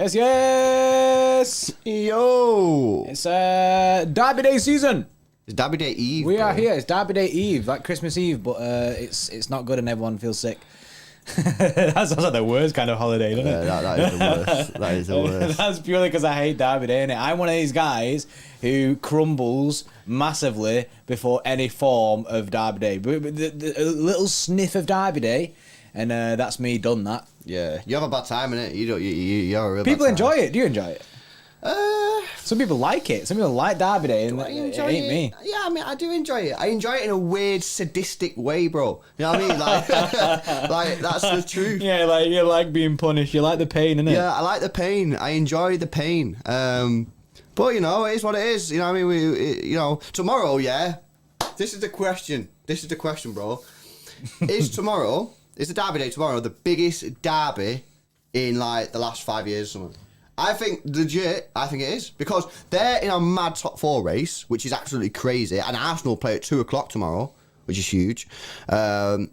Yes, yes! Yo! It's Derby Day season. It's Derby Day Eve. We are here. It's Derby Day Eve, like Christmas Eve, but it's not good and everyone feels sick. That sounds like the worst kind of holiday, doesn't it? That is the worst. That is the worst. That's purely because I hate Derby Day, innit? I'm one of these guys who crumbles massively before any form of Derby Day. A little sniff of Derby Day, and that's me done that. Yeah, you have a bad time, innit? You don't. You have a real People bad time. enjoy it. Do you enjoy it? Some people like it. Some people like Derby Day, and it ain't me. Yeah, I mean, I do enjoy it. I enjoy it in a weird, sadistic way, bro. You know what I mean? Like, like that's the truth. Yeah, like you like being punished. You like the pain, innit? Yeah, I like the pain. I enjoy the pain. But you know, it is what it is. You know what I mean? You know, tomorrow, yeah. This is the question. This is the question, bro. Is tomorrow? Is the Derby Day tomorrow the biggest derby in like the last 5 years or something? I think legit, I think it is. Because they're in a mad top four race, which is absolutely crazy. And Arsenal play at 2 o'clock tomorrow, which is huge. And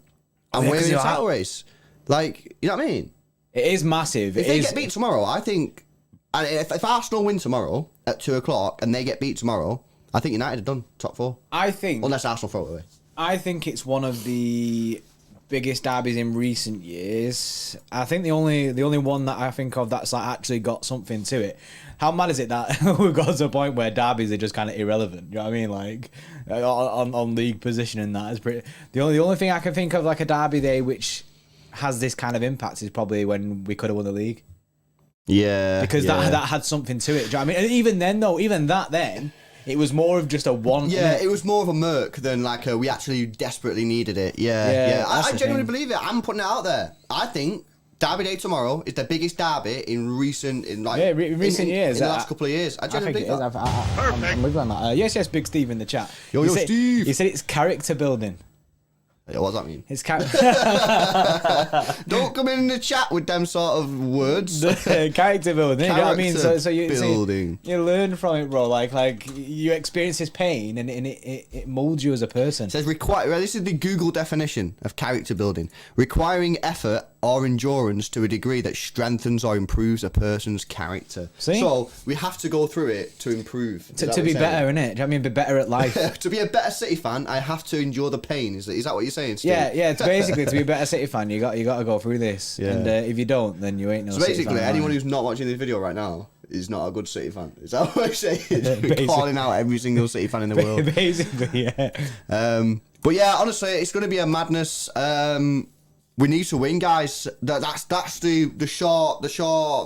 we're in a title race. Like, you know what I mean? It is massive. If they get beat tomorrow, I think... And if Arsenal win tomorrow at 2 o'clock and they get beat tomorrow, I think United are done top four. I think... Unless Arsenal throw it away. I think it's one of the biggest derbies in recent years. I think the only one that I think of that's like actually got something to it. How mad is it that we've got to a point where derbies are just kind of irrelevant? You know what I mean? Like on league position and that is pretty. The only thing I can think of like a derby day which has this kind of impact is probably when we could have won the league. Yeah, because that had something to it. Do you know what I mean? And even then though, it was more of just a one. Yeah, it was more of a murk than like we actually desperately needed it. Yeah. I genuinely believe it. I'm putting it out there. I think Derby Day tomorrow is the biggest derby in recent years. In the last couple of years. I genuinely believe that. I'm with you on that. Yes, Big Steve in the chat. Yo, Steve. He said it's character building. Yeah, what does that mean? It's Don't come in the chat with them sort of words. Character building. You know what I mean? So you learn from it, bro. Like you experience this pain, and it molds you as a person. It says this is the Google definition of character building: requiring effort or endurance to a degree that strengthens or improves a person's character. See? So we have to go through it to improve. To be better, innit? Do you know what I mean? Be better at life. To be a better City fan, I have to endure the pain. Is that what you're saying, Steve? Yeah. It's basically to be a better City fan, you got to go through this. Yeah. And if you don't, then you ain't no. So basically, City fan anyone who's not watching this video right now is not a good City fan. Is that what I'm saying? Calling out every single City fan in the world. Basically, yeah. But yeah, honestly, it's going to be a madness. We need to win, guys. That's the short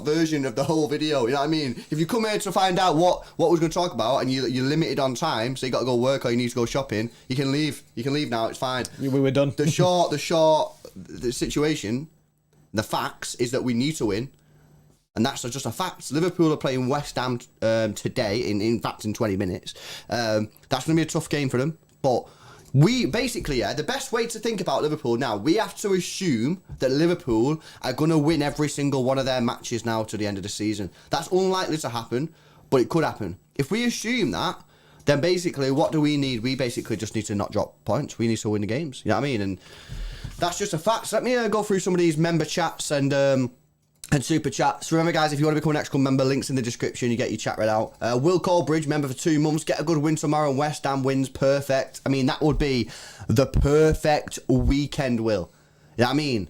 version of the whole video. You know what I mean? If you come here to find out what we're going to talk about and you're limited on time, so you got to go work or you need to go shopping, you can leave. You can leave now. It's fine. We were done. The situation, the facts is that we need to win, and that's just a fact. Liverpool are playing West Ham today. In fact, in 20 minutes. That's going to be a tough game for them, but. We basically, the best way to think about Liverpool now, we have to assume that Liverpool are going to win every single one of their matches now to the end of the season. That's unlikely to happen, but it could happen. If we assume that, then basically, what do we need? We basically just need to not drop points. We need to win the games. You know what I mean? And that's just a fact. So let me go through some of these member chats and super chats. Remember, guys, if you want to become an Exco member, links in the description. You get your chat read out. Will Colbridge, member for 2 months. Get a good win tomorrow and West Ham wins. Perfect. I mean, that would be the perfect weekend, Will. You know what I mean?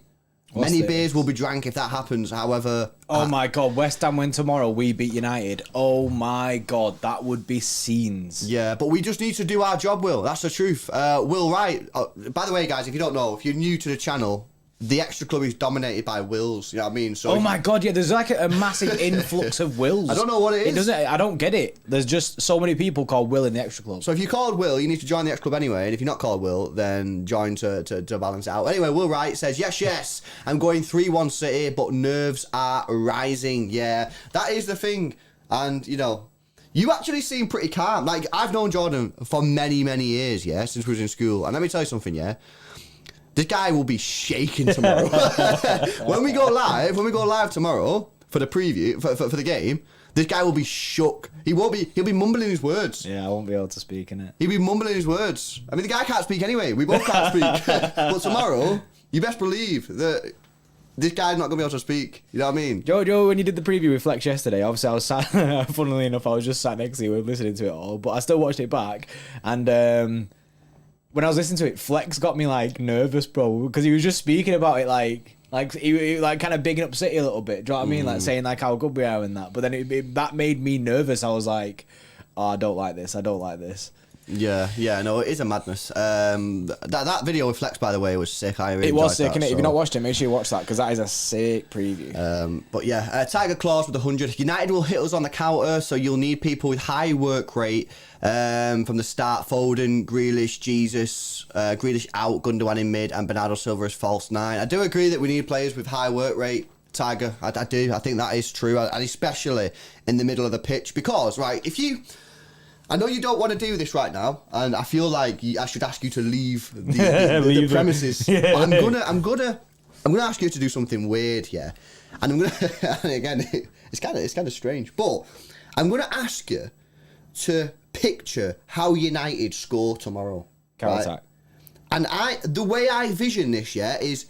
Many beers will be drank if that happens. However... Oh, my God. West Ham win tomorrow. We beat United. Oh, my God. That would be scenes. Yeah, but we just need to do our job, Will. That's the truth. Will Wright... by the way, guys, if you don't know, if you're new to the channel... the extra club is dominated by wills. You know what I mean? So oh my god, yeah. There's like a massive influx of wills. I don't know what it is. It doesn't. I don't get it. There's just so many people called Will in the extra club. So if you're called Will, you need to join the extra club anyway. And if you're not called Will, then join to balance it out. Anyway, Will Wright says, yes, I'm going 3-1 City, but nerves are rising. Yeah, that is the thing. And, you know, you actually seem pretty calm. Like, I've known Jordan for many, many years, yeah, since we was in school. And let me tell you something, yeah. This guy will be shaking tomorrow. when we go live tomorrow for the preview, for the game, this guy will be shook. He'll be mumbling his words. Yeah, I won't be able to speak in it. He'll be mumbling his words. I mean, the guy can't speak anyway. We both can't speak. But tomorrow, you best believe that this guy's not going to be able to speak. You know what I mean? Joe, when you did the preview with Flex yesterday, obviously I was sat, funnily enough, I was just sat next to you listening to it all, but I still watched it back. And when I was listening to it, Flex got me like nervous, bro, because he was just speaking about it like he like kind of bigging up City a little bit. Do you know what I mean? Like saying like how good we are and that. But then that made me nervous. I was like, oh, I don't like this. Yeah, no, it is a madness. That video with Flex, by the way, was sick. I really it was sick, that, innit? so. If you've not watched it, make sure you watch that because that is a sick preview. But yeah, Tiger Claws with 100. United will hit us on the counter, so you'll need people with high work rate from the start. Foden, Grealish, Jesus, Grealish out, Gundogan in mid, and Bernardo Silva as false 9. I do agree that we need players with high work rate. Tiger, I do. I think that is true, and especially in the middle of the pitch because, right, I know you don't want to do this right now, and I feel like I should ask you to leave the premises. Yeah. But I'm gonna ask you to do something weird, yeah. And I'm gonna, and again, it's kind of strange, but I'm gonna ask you to picture how United score tomorrow. Counter-attack. Right? And the way I vision this, yeah, is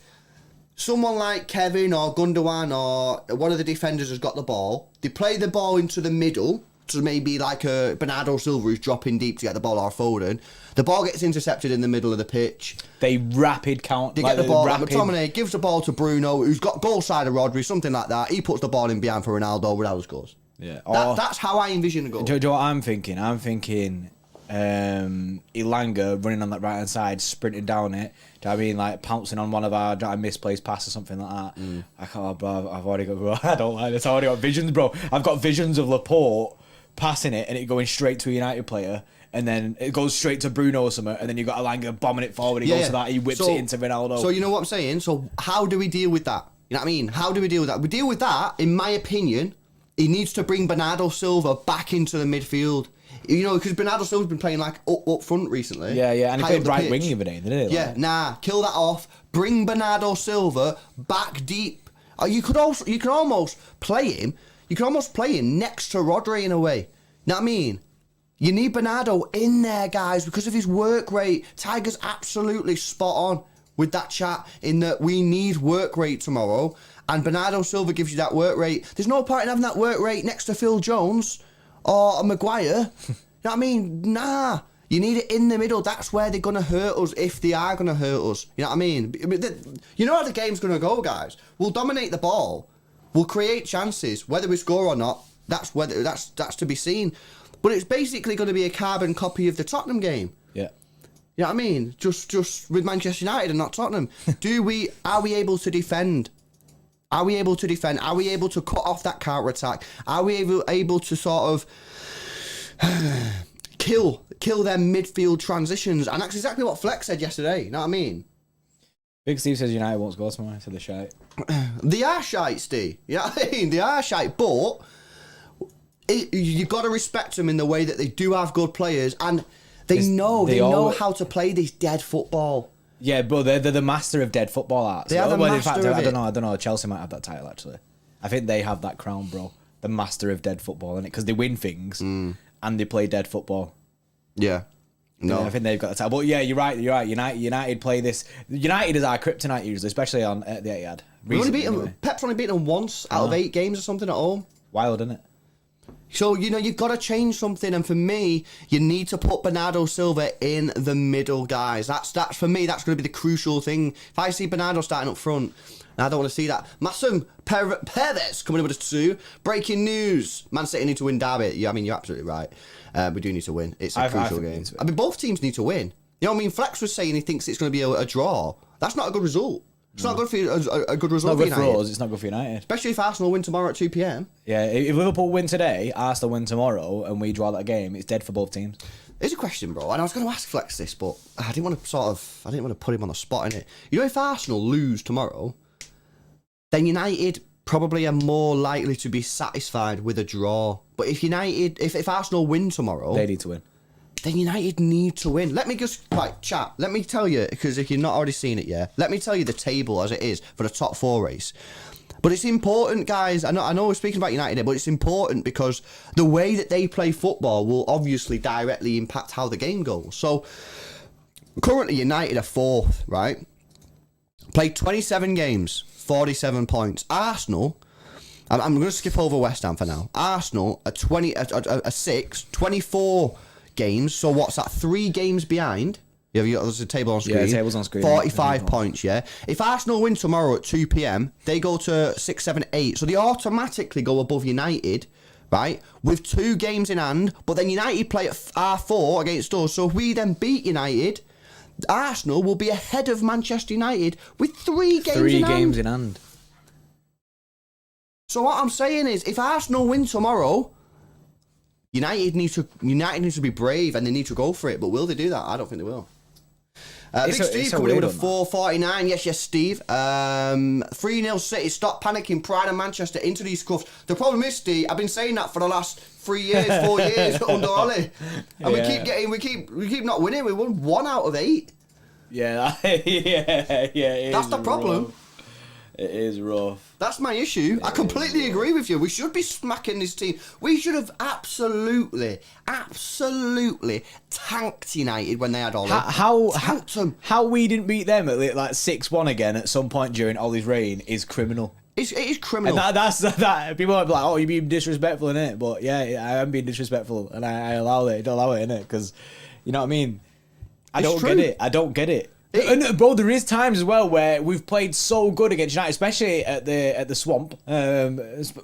someone like Kevin or Gundogan or one of the defenders has got the ball. They play the ball into the middle. So maybe like a Bernardo Silva who's dropping deep to get the ball, or Foden. The ball gets intercepted in the middle of the pitch. They rapid count. They get the ball. McTominay gives the ball to Bruno, who's got goal side of Rodri, something like that. He puts the ball in behind for Ronaldo. Ronaldo scores. Yeah, that's how I envision a goal. Do you know what I'm thinking? I'm thinking Elanga running on that right hand side, sprinting down it. Do you know what I mean? Like pouncing on one of our misplaced pass or something like that. I can't, bro. I've already got. I don't like this. I've already got visions, bro. I've got visions of Laporte passing it and it going straight to a United player, and then it goes straight to Bruno or something, and then you got Elanga bombing it forward. He goes to that. He whips it into Ronaldo. So you know what I'm saying? So how do we deal with that? You know what I mean? How do we deal with that? We deal with that, in my opinion. He needs to bring Bernardo Silva back into the midfield. You know, because Bernardo Silva's been playing like up front recently. Yeah, and he played right wing the other day, didn't he? Yeah, kill that off. Bring Bernardo Silva back deep. You could almost play him. You can almost play him next to Rodri in a way. You know what I mean? You need Bernardo in there, guys, because of his work rate. Tiger's absolutely spot on with that chat in that we need work rate tomorrow. And Bernardo Silva gives you that work rate. There's no point in having that work rate next to Phil Jones or Maguire. You know what I mean? Nah. You need it in the middle. That's where they're going to hurt us, if they are going to hurt us. You know what I mean? You know how the game's going to go, guys. We'll dominate the ball. We'll create chances. Whether we score or not, that's to be seen. But it's basically going to be a carbon copy of the Tottenham game. Yeah. You know what I mean? Just with Manchester United and not Tottenham. Are we able to defend? Are we able to defend? Are we able to cut off that counter-attack? Are we able to sort of kill their midfield transitions? And that's exactly what Flex said yesterday. You know what I mean? Big Steve says United won't score tomorrow, so they're shite. They are shite, Steve. You know what I mean? They are shite, but you've got to respect them in the way that they do have good players, and they know how to play this dead football. Yeah, but they're the master of dead football art. They are the master of it. I don't know. Chelsea might have that title, actually. I think they have that crown, bro. The master of dead football, innit? Because they win things, and they play dead football. Yeah. No. Yeah, I think they've got the title. But yeah, you're right. United play this. United is our kryptonite usually, especially on the Etihad. Pep's only beaten them once out of 8 games or something at home. Wild, isn't it? So, you've got to change something, and for me, you need to put Bernardo Silva in the middle, guys. That's for me, that's going to be the crucial thing. If I see Bernardo starting up front, I don't want to see that. Massum Perez coming up with us 2. Breaking news. Man City need to win Derby. Yeah, I mean, you're absolutely right. We do need to win. It's a crucial game. I mean, both teams need to win. You know what I mean? Flex was saying he thinks it's going to be a draw. That's not a good result. It's not good for you, a good It's not result for good for United. us. It's not good for United. Especially if Arsenal win tomorrow at 2 p.m. Yeah, if Liverpool win today, Arsenal win tomorrow, and we draw that game, it's dead for both teams. Here's a question, bro, and I was going to ask Flex this, but I didn't want to put him on the spot in it. You know, if Arsenal lose tomorrow, then United probably are more likely to be satisfied with a draw. But if Arsenal win tomorrow, They need to win. then United need to win. Let me just, chat, let me tell you, because if you've not already seen it yet, let me tell you the table as it is for the top 4 race. But it's important, guys. I know we're speaking about United here, but it's important because the way that they play football will obviously directly impact how the game goes. So, currently United are 4th, right? Played 27 games, 47 points. Arsenal, I'm going to skip over West Ham for now. Arsenal are 6th, 24 games. So what's that? 3 games behind. Yeah, there's a table on screen. Yeah, the table's on screen. 45 points, yeah. If Arsenal win tomorrow at 2 p.m, they go to 6, 7, 8. So they automatically go above United, right? With 2 games in hand. But then United play at R4 against us. So if we then beat United, Arsenal will be ahead of Manchester United with 3 games in hand. 3 games in hand. So what I'm saying is, if Arsenal win tomorrow, United need to be brave and they need to go for it. But will they do that? I don't think they will. Big Steve coming in with a 449. Yes, Steve. 3-0 City. Stop panicking. Pride and Manchester into these cuffs. The problem is, Steve, I've been saying that for the last 3 years, 4 years under Ollie, and we keep not winning. We won 1 out of 8. Yeah, yeah. That's the problem. Rough. It is rough. That's my issue. I completely agree with you. We should be smacking this team. We should have absolutely tanked United when they had Ollie. Tanked them. How we didn't beat them at like 6-1 again at some point during Ollie's reign is criminal. It is criminal. And that's people are like, oh, you're being disrespectful, innit? But yeah, I am being disrespectful, and I allow it, innit? Because, you know what I mean? I don't get it. And, bro, there is times as well where we've played so good against United, especially at the Swamp.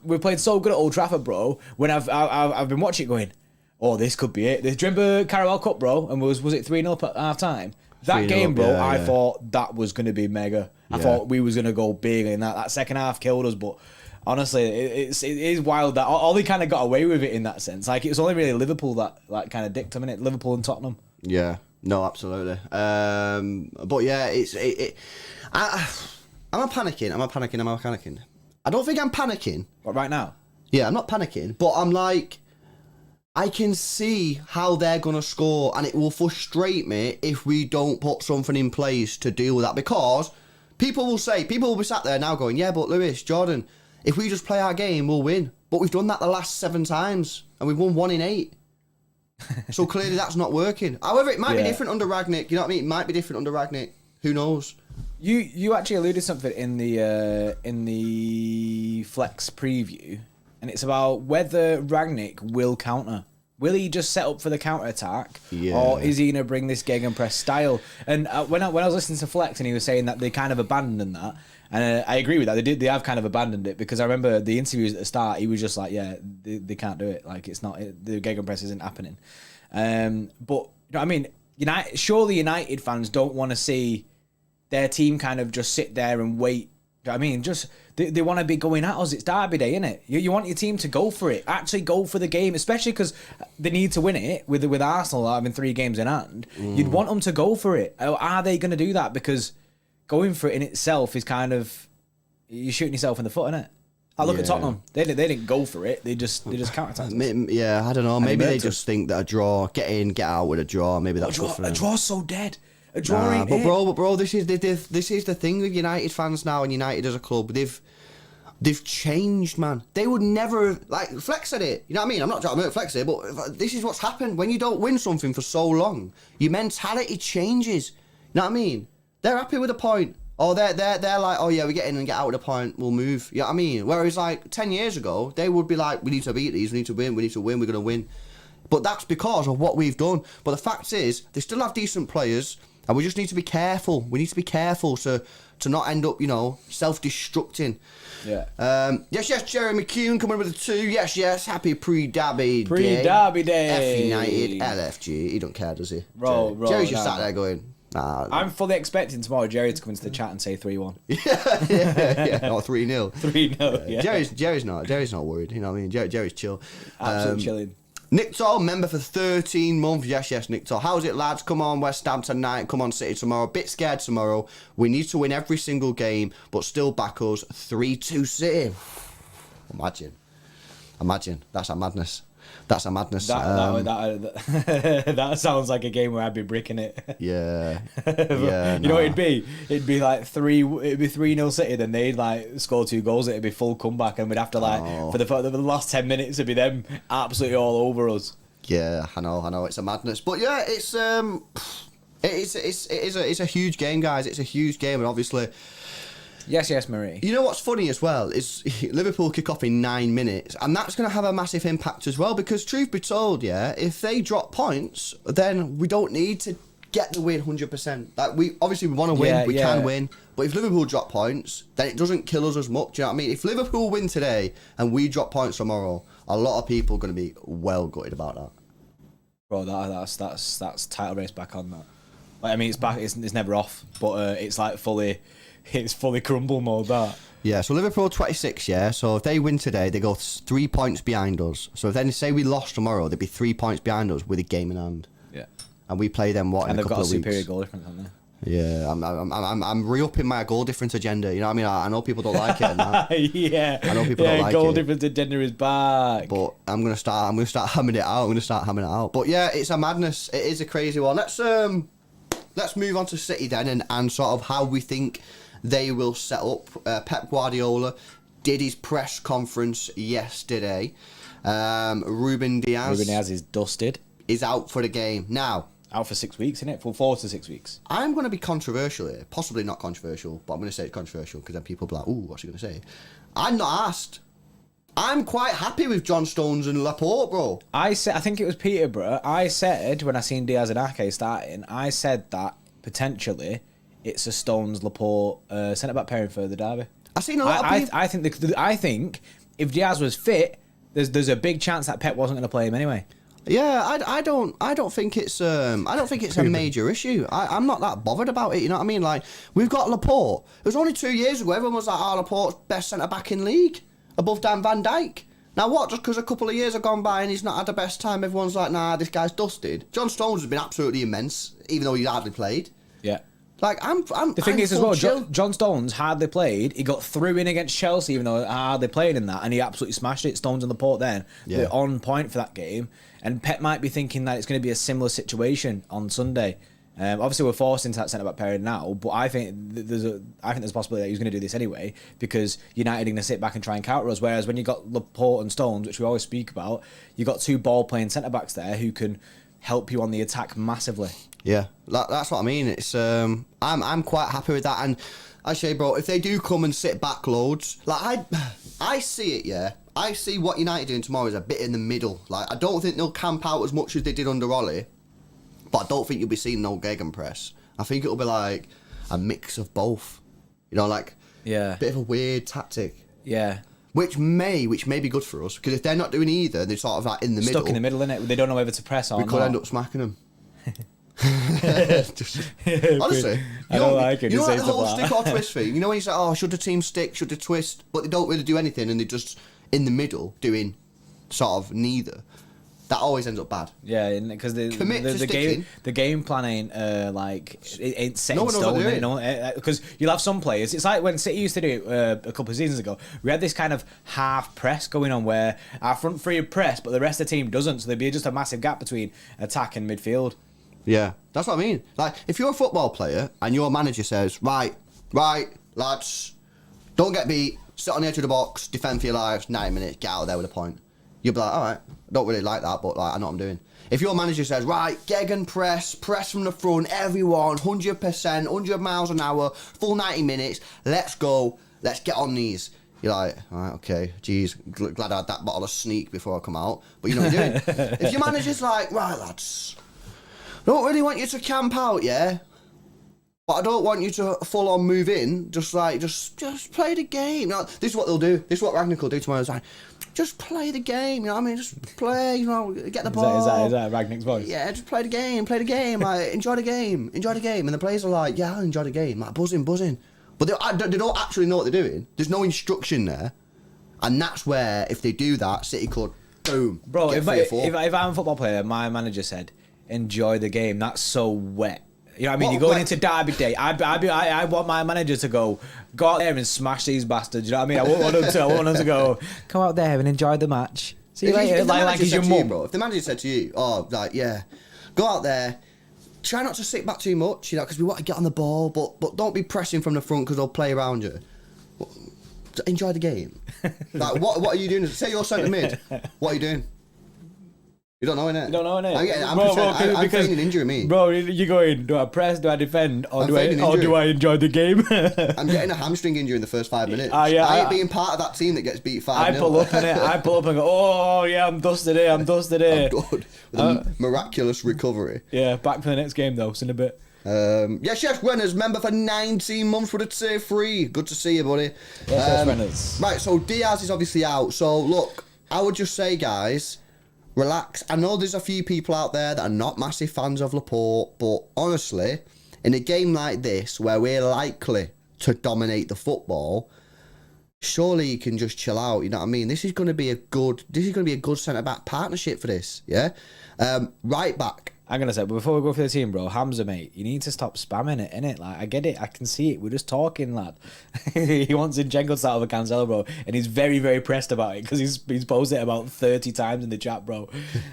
We've played so good at Old Trafford, bro. When I've been watching it, going, oh, this could be it. Do you remember Carabao Cup, bro? And was it 3-0 at half time? That game, bro, yeah, I thought that was going to be mega. I thought we was going to go big, and that second half killed us. But honestly, it is wild that Ollie kind of got away with it in that sense. Like, it was only really Liverpool that like kind of dicked him, innit? Liverpool and Tottenham. Yeah. No, absolutely. But yeah, am I panicking? I don't think I'm panicking. What, right now? Yeah, I'm not panicking, but I'm like, I can see how they're going to score, and it will frustrate me if we don't put something in place to deal with that, because people will be sat there now going, yeah, but Lewis, Jordan, if we just play our game, we'll win. But we've done that the last 7 times, and we've won 1 in 8. So clearly that's not working. However, it might be different under Ragnick. You know what I mean? It might be different under Ragnick. Who knows? You actually alluded to something in the Flex preview, and it's about whether Ragnick will counter. Will he just set up for the counter attack, or is he going to bring this gegenpress style? And when I was listening to Flex, and he was saying that they kind of abandoned that, and I agree with that. They have kind of abandoned it, because I remember the interviews at the start. He was just like, yeah, they can't do it. Like, it's not, the gegenpress isn't happening. But you know what I mean? Surely United fans don't want to see their team kind of just sit there and wait. You know what I mean? Just they want to be going at us. It's Derby Day, innit? You want your team to go for it. Actually go for the game, especially because they need to win it with Arsenal having 3 games in hand. You'd want them to go for it. Are they going to do that? Because going for it in itself is kind of, you're shooting yourself in the foot, innit? I look at Tottenham. They didn't go for it. They just counter-attacked. Yeah, I don't know. Maybe they just think that a draw, get in, get out with a draw. Maybe that's good for them. A draw's so dead. A draw ain't it. But bro, this is the thing with United fans now, and United as a club. They've changed, man. They would never, like, Flex said it. You know what I mean? I'm not trying to make Flex here, but this is what's happened. When you don't win something for so long, your mentality changes. You know what I mean? They're happy with a point. Or they're like, oh yeah, we get in and get out with a point, we'll move. You know what I mean? Whereas like 10 years ago, they would be like, we need to beat these, we need to win, we're going to win. But that's because of what we've done. But the fact is, they still have decent players, and we just need to be careful. We need to be careful to not end up, self-destructing. Yeah. Yes, Jeremy Kuhn coming with a 2. Yes, happy pre-Derby day. Pre-Derby day. F United, LFG. He don't care, does he? Bro, Jerry's just sat there going, I'm fully expecting tomorrow Jerry to come into the chat and say 3-1. yeah, or 3-0. 3-0, yeah. Jerry's not worried. You know what I mean? Jerry's chill. Absolutely chilling. Nick Toll, member for 13 months. Yes, Nick Toll. How's it, lads? Come on, West Ham tonight. Come on, City tomorrow. Bit scared tomorrow. We need to win every single game, but still back us 3-2 City. Imagine. That's a madness. That sounds like a game where I'd be bricking it. Yeah. You know what it'd be? It'd be like 3-0 City, then they'd like score 2 goals, it'd be full comeback, and we'd have to for the last 10 minutes it'd be them absolutely all over us. Yeah, I know, it's a madness. But yeah, it's a huge game, guys. It's a huge game, and obviously Yes, Marie. You know what's funny as well is Liverpool kick off in 9 minutes, and that's going to have a massive impact as well, because truth be told, yeah, if they drop points, then we don't need to get the win 100%. Like, we want to win, we can win, but if Liverpool drop points, then it doesn't kill us as much. You know what I mean? If Liverpool win today and we drop points tomorrow, a lot of people are going to be well gutted about that. Bro, that's title race back on that. Like, I mean, it's back. It's never off, but it's like fully crumble mode, that. Yeah, so Liverpool 26, yeah. So if they win today, they go 3 points behind us. So if then say we lost tomorrow, they'd be 3 points behind us with a game in hand. Yeah. And we play them in a couple of weeks. And they've got a superior goal difference, haven't they? Yeah, I'm re-upping my goal difference agenda. You know what I mean? I know people don't like it and that. Yeah. I know people don't like it. Goal difference agenda is back. But I'm gonna start hammering it out. But yeah, it's a madness. It is a crazy one. Let's move on to City then and sort of how we think they will set up. Pep Guardiola did his press conference yesterday. Ruben Diaz is dusted. Is out for the game. Now, out for 6 weeks, isn't it? For 4 to 6 weeks. I'm going to be controversial here. Possibly not controversial, but I'm going to say it's controversial because then people will be like, ooh, what's he going to say? I'm not asked. I'm quite happy with John Stones and Laporte, bro. I think it was Peterborough. I said, when I seen Diaz and Ake starting, I said that potentially it's a Stones Laporte centre-back pairing for the derby. I've seen a lot of people. I think if Diaz was fit, there's a big chance that Pep wasn't going to play him anyway. Yeah, I don't think it's a major issue. I'm not that bothered about it. You know what I mean? Like, we've got Laporte. It was only 2 years ago. Everyone was like, Laporte's best centre back in league, above Dan Van Dijk. Now what? Just because a couple of years have gone by and he's not had the best time, everyone's like, nah, this guy's dusted. John Stones has been absolutely immense, even though he's hardly played. Yeah. Like, the thing is as well, John Stones hardly played. He got through in against Chelsea, even though hardly played in that, and he absolutely smashed it. Stones and Laporte then, they're on point for that game. And Pep might be thinking that it's going to be a similar situation on Sunday. Obviously, we're forced into that centre back pairing now, but I think there's a possibility that he's going to do this anyway, because United are going to sit back and try and counter us. Whereas when you got Laporte and Stones, which we always speak about, you got 2 ball playing centre backs there who can help you on the attack massively. Yeah, that's what I mean. It's I'm quite happy with that. And actually, bro, if they do come and sit back loads, like I see it, yeah. I see what United doing tomorrow is a bit in the middle. Like, I don't think they'll camp out as much as they did under Ollie, but I don't think you'll be seeing no gegenpress. I think it'll be like a mix of both. You know, like a bit of a weird tactic. Yeah. Which may be good for us, because if they're not doing either, they're sort of like in the middle. Stuck in the middle, innit? They don't know whether to press on. We could end up smacking them. Honestly, I don't like it. You know, like the whole stick or twist thing. You know when you say, "Oh, should the team stick? Should they twist?" But they don't really do anything, and they're just in the middle doing sort of neither. That always ends up bad. Yeah, because the game plan ain't it ain't set in stone. Because you'll have some players. It's like when City used to do it a couple of seasons ago. We had this kind of half press going on where our front three would press, but the rest of the team doesn't. So there'd be just a massive gap between attack and midfield. Yeah, that's what I mean. Like, if you're a football player and your manager says, right, lads, don't get beat, sit on the edge of the box, defend for your lives, 90 minutes, get out of there with a point. You'll be like, all right, don't really like that, but like, I know what I'm doing. If your manager says, right, gegen press from the front, everyone, 100%, 100 miles an hour, full 90 minutes, let's go, let's get on these. You're like, all right, okay, geez, glad I had that bottle of Sneak before I come out. But you know what you're doing. If your manager's like, right, lads, don't really want you to camp out, yeah? But I don't want you to full on move in. Just play the game. This is what they'll do. This is what Ragnick will do tomorrow. It's like, just play the game. You know what I mean? Just play. Get the ball. Is that Ragnick's voice? Yeah, just play the game. Play the game. Like, enjoy the game. Enjoy the game. And the players are like, yeah, I'll enjoy the game. Like buzzing. But they don't actually know what they're doing. There's no instruction there, and that's where if they do that, City could boom. Bro, get if I'm a football player, my manager said, enjoy the game. That's so wet. You know what I mean? What, You're going like, into derby day. I want my manager to go out there and smash these bastards. You know what I mean? I want them to go, come out there and enjoy the match. See you later. Like he's your mum. Bro, if the manager said to you, oh, like, yeah, go out there, try not to sit back too much, you know, because we want to get on the ball, but don't be pressing from the front because they'll play around you. Enjoy the game. Like, what are you doing? Say you're centre mid. What are you doing? You don't know, innit? You don't know, innit? I'm feigning injury, me. Bro, you're going, do I press, do I defend, or do I enjoy the game? I'm getting a hamstring injury in the first 5 minutes. Yeah, I ain't being part of that team that gets beat 5-0. I pull up in it. I pull up and go, oh, yeah, I'm dusted here. I'm good. With a miraculous recovery. Yeah, back for the next game, though. It's in a bit. Chef Renner's member for 19 months with a tier 3. Good to see you, buddy. Right, so Diaz is obviously out. So, look, I would just say, guys, relax. I know there's a few people out there that are not massive fans of Laporte, but honestly, in a game like this, where we're likely to dominate the football, surely you can just chill out. You know what I mean? This is going to be a good centre-back partnership for this, yeah? Right back. I'm going to say, but before we go for the team, bro, Hamza, mate, you need to stop spamming it, innit? Like, I get it. I can see it. We're just talking, lad. He wants Zinchenko to start with a Cancelo, bro. And he's very, very pressed about it because he's posted it about 30 times in the chat, bro.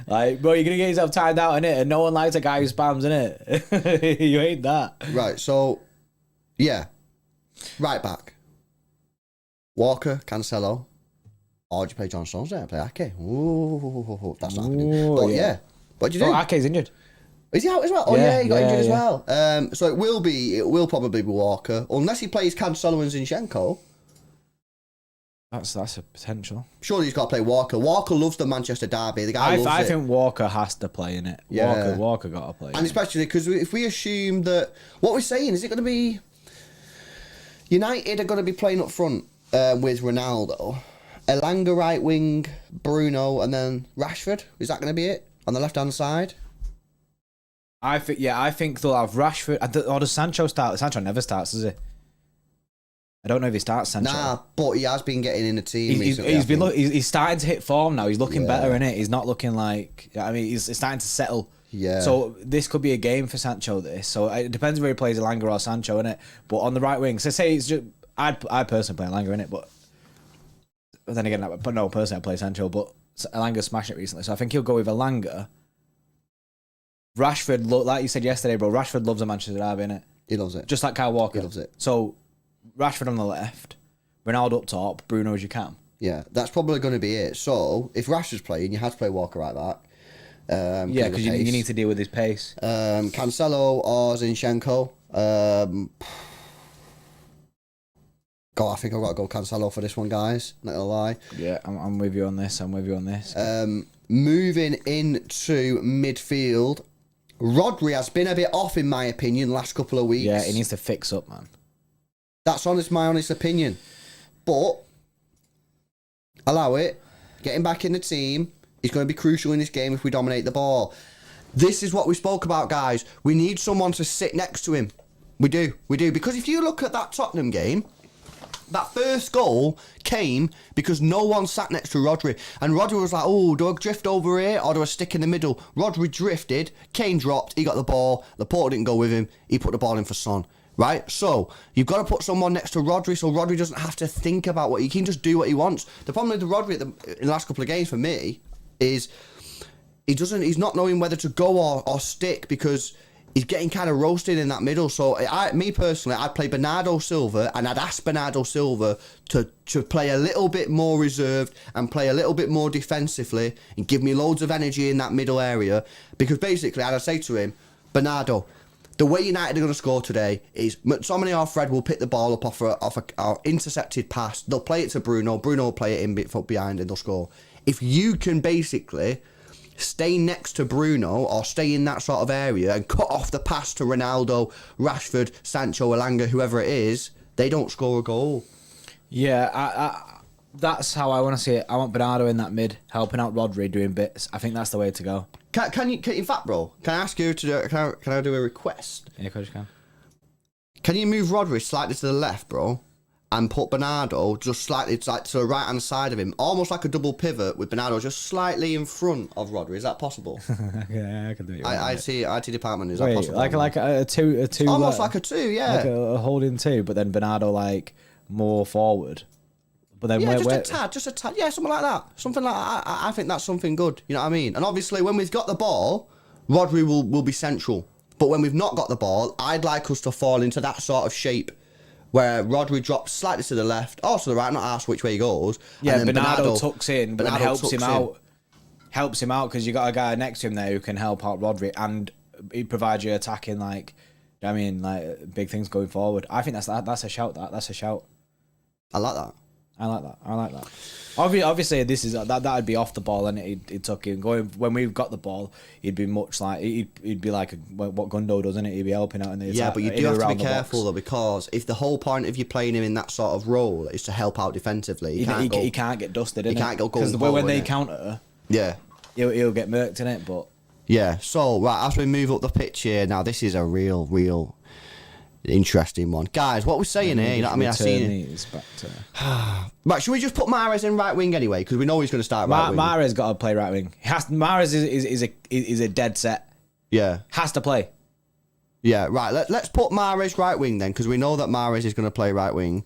Like, bro, you're going to get yourself timed out, innit? And no one likes a guy who spams, innit? You ain't that. Right, so, yeah. Right back. Walker, Cancelo. Or do you play John Stones there? Play Ake. Ooh, that's not happening. But yeah. What do you do? Ake's injured. Is he out as well? Oh yeah, he got injured as well. So it will probably be Walker, unless he plays Cancelo and Zinchenko. That's a potential. Surely he's got to play Walker. Walker loves the Manchester derby. The guy loves it. I think Walker has to play in it. Yeah. Walker got to play. And especially because if we assume that what we're saying is it going to be United are going to be playing up front with Ronaldo, Elanga right wing, Bruno, and then Rashford. Is that going to be it on the left hand side? I think they'll have Rashford. Or does Sancho start? Sancho never starts, does he? I don't know if he starts Sancho. Nah, but he has been getting in the team recently. He's starting to hit form now. He's looking better, innit? He's not looking like... I mean, he's starting to settle. Yeah. So this could be a game for Sancho, this. So it depends where he plays, Elanga or Sancho, innit? But on the right wing, so say it's just... I personally play Elanga, innit? But then again, personally I play Sancho, but Elanga smashed it recently. So I think he'll go with Elanga. Rashford, like you said yesterday, bro, Rashford loves a Manchester derby, innit? He loves it. Just like Kyle Walker. He loves it. So Rashford on the left, Ronaldo up top, Bruno as you can. Yeah, that's probably going to be it. So if Rashford's playing, you have to play Walker right back. Yeah, because you need to deal with his pace. Cancelo or Zinchenko. God, I think I've got to go Cancelo for this one, guys. Not gonna lie. Yeah, I'm with you on this. Moving into midfield, Rodri has been a bit off, in my opinion, last couple of weeks. Yeah, he needs to fix up, man. That's my honest opinion. But allow it. Getting back in the team is going to be crucial in this game if we dominate the ball. This is what we spoke about, guys. We need someone to sit next to him. We do. Because if you look at that Tottenham game, that first goal came because no one sat next to Rodri. And Rodri was like, oh, do I drift over here or do I stick in the middle? Rodri drifted, Kane dropped, he got the ball, Laporte didn't go with him, he put the ball in for Son. Right? So, you've got to put someone next to Rodri so Rodri doesn't have to think about he can just do what he wants. The problem with the Rodri in the last couple of games for me is he's not knowing whether to go or stick because he's getting kind of roasted in that middle. So, me personally, I'd play Bernardo Silva and I'd ask Bernardo Silva to play a little bit more reserved and play a little bit more defensively and give me loads of energy in that middle area. Because basically, I'd say to him, Bernardo, the way United are going to score today is McTominay or Fred will pick the ball up off a intercepted pass. They'll play it to Bruno. Bruno will play it in behind and they'll score. If you can basically stay next to Bruno or stay in that sort of area and cut off the pass to Ronaldo, Rashford, Sancho, Elanga, whoever it is, they don't score a goal. Yeah, that's how I want to see it. I want Bernardo in that mid, helping out Rodri, doing bits. I think that's the way to go. Can you, in fact, bro, can I ask you to do, can I do a request? Yeah, of course you can. Can you move Rodri slightly to the left, bro, and put Bernardo just slightly to the right-hand side of him, almost like a double pivot with Bernardo just slightly in front of Rodri? Is that possible? Yeah, I can do it. IT department, is that possible? Like a two, almost like a two, yeah. Like a holding two, but then Bernardo like more forward. But then yeah, just a tad, yeah, something like that. Something like that. I think that's something good. You know what I mean? And obviously, when we've got the ball, Rodri will be central. But when we've not got the ball, I'd like us to fall into that sort of shape where Rodri drops slightly to the left or to the right, not ask which way he goes. Yeah, and then Bernardo tucks in, but then helps him out. Helps him out because you got a guy next to him there who can help out Rodri, and he provides you attacking, like, I mean, like big things going forward. I think that's a shout. That's a shout. I like that. I like that. Obviously, this is that'd be off the ball, and he'd tuck in. Going when we've got the ball, he'd be much like he'd be like what Gundo does, isn't it? He'd be helping out in the yeah, but you do have to be careful though, because if the whole point of you playing him in that sort of role is to help out defensively, he can't get dusted. He can't go because when they counter, yeah, he'll get murked in it. But yeah, so right as we move up the pitch here, now this is a real interesting one, guys. What we're saying here, you know what I mean? I see it. Right, should we just put Mahrez in right wing anyway? Because we know he's going to start right wing. Mahrez got to play right wing. Mahrez is a dead set. Yeah, has to play. Yeah, right. Let's put Mahrez right wing then, because we know that Mahrez is going to play right wing.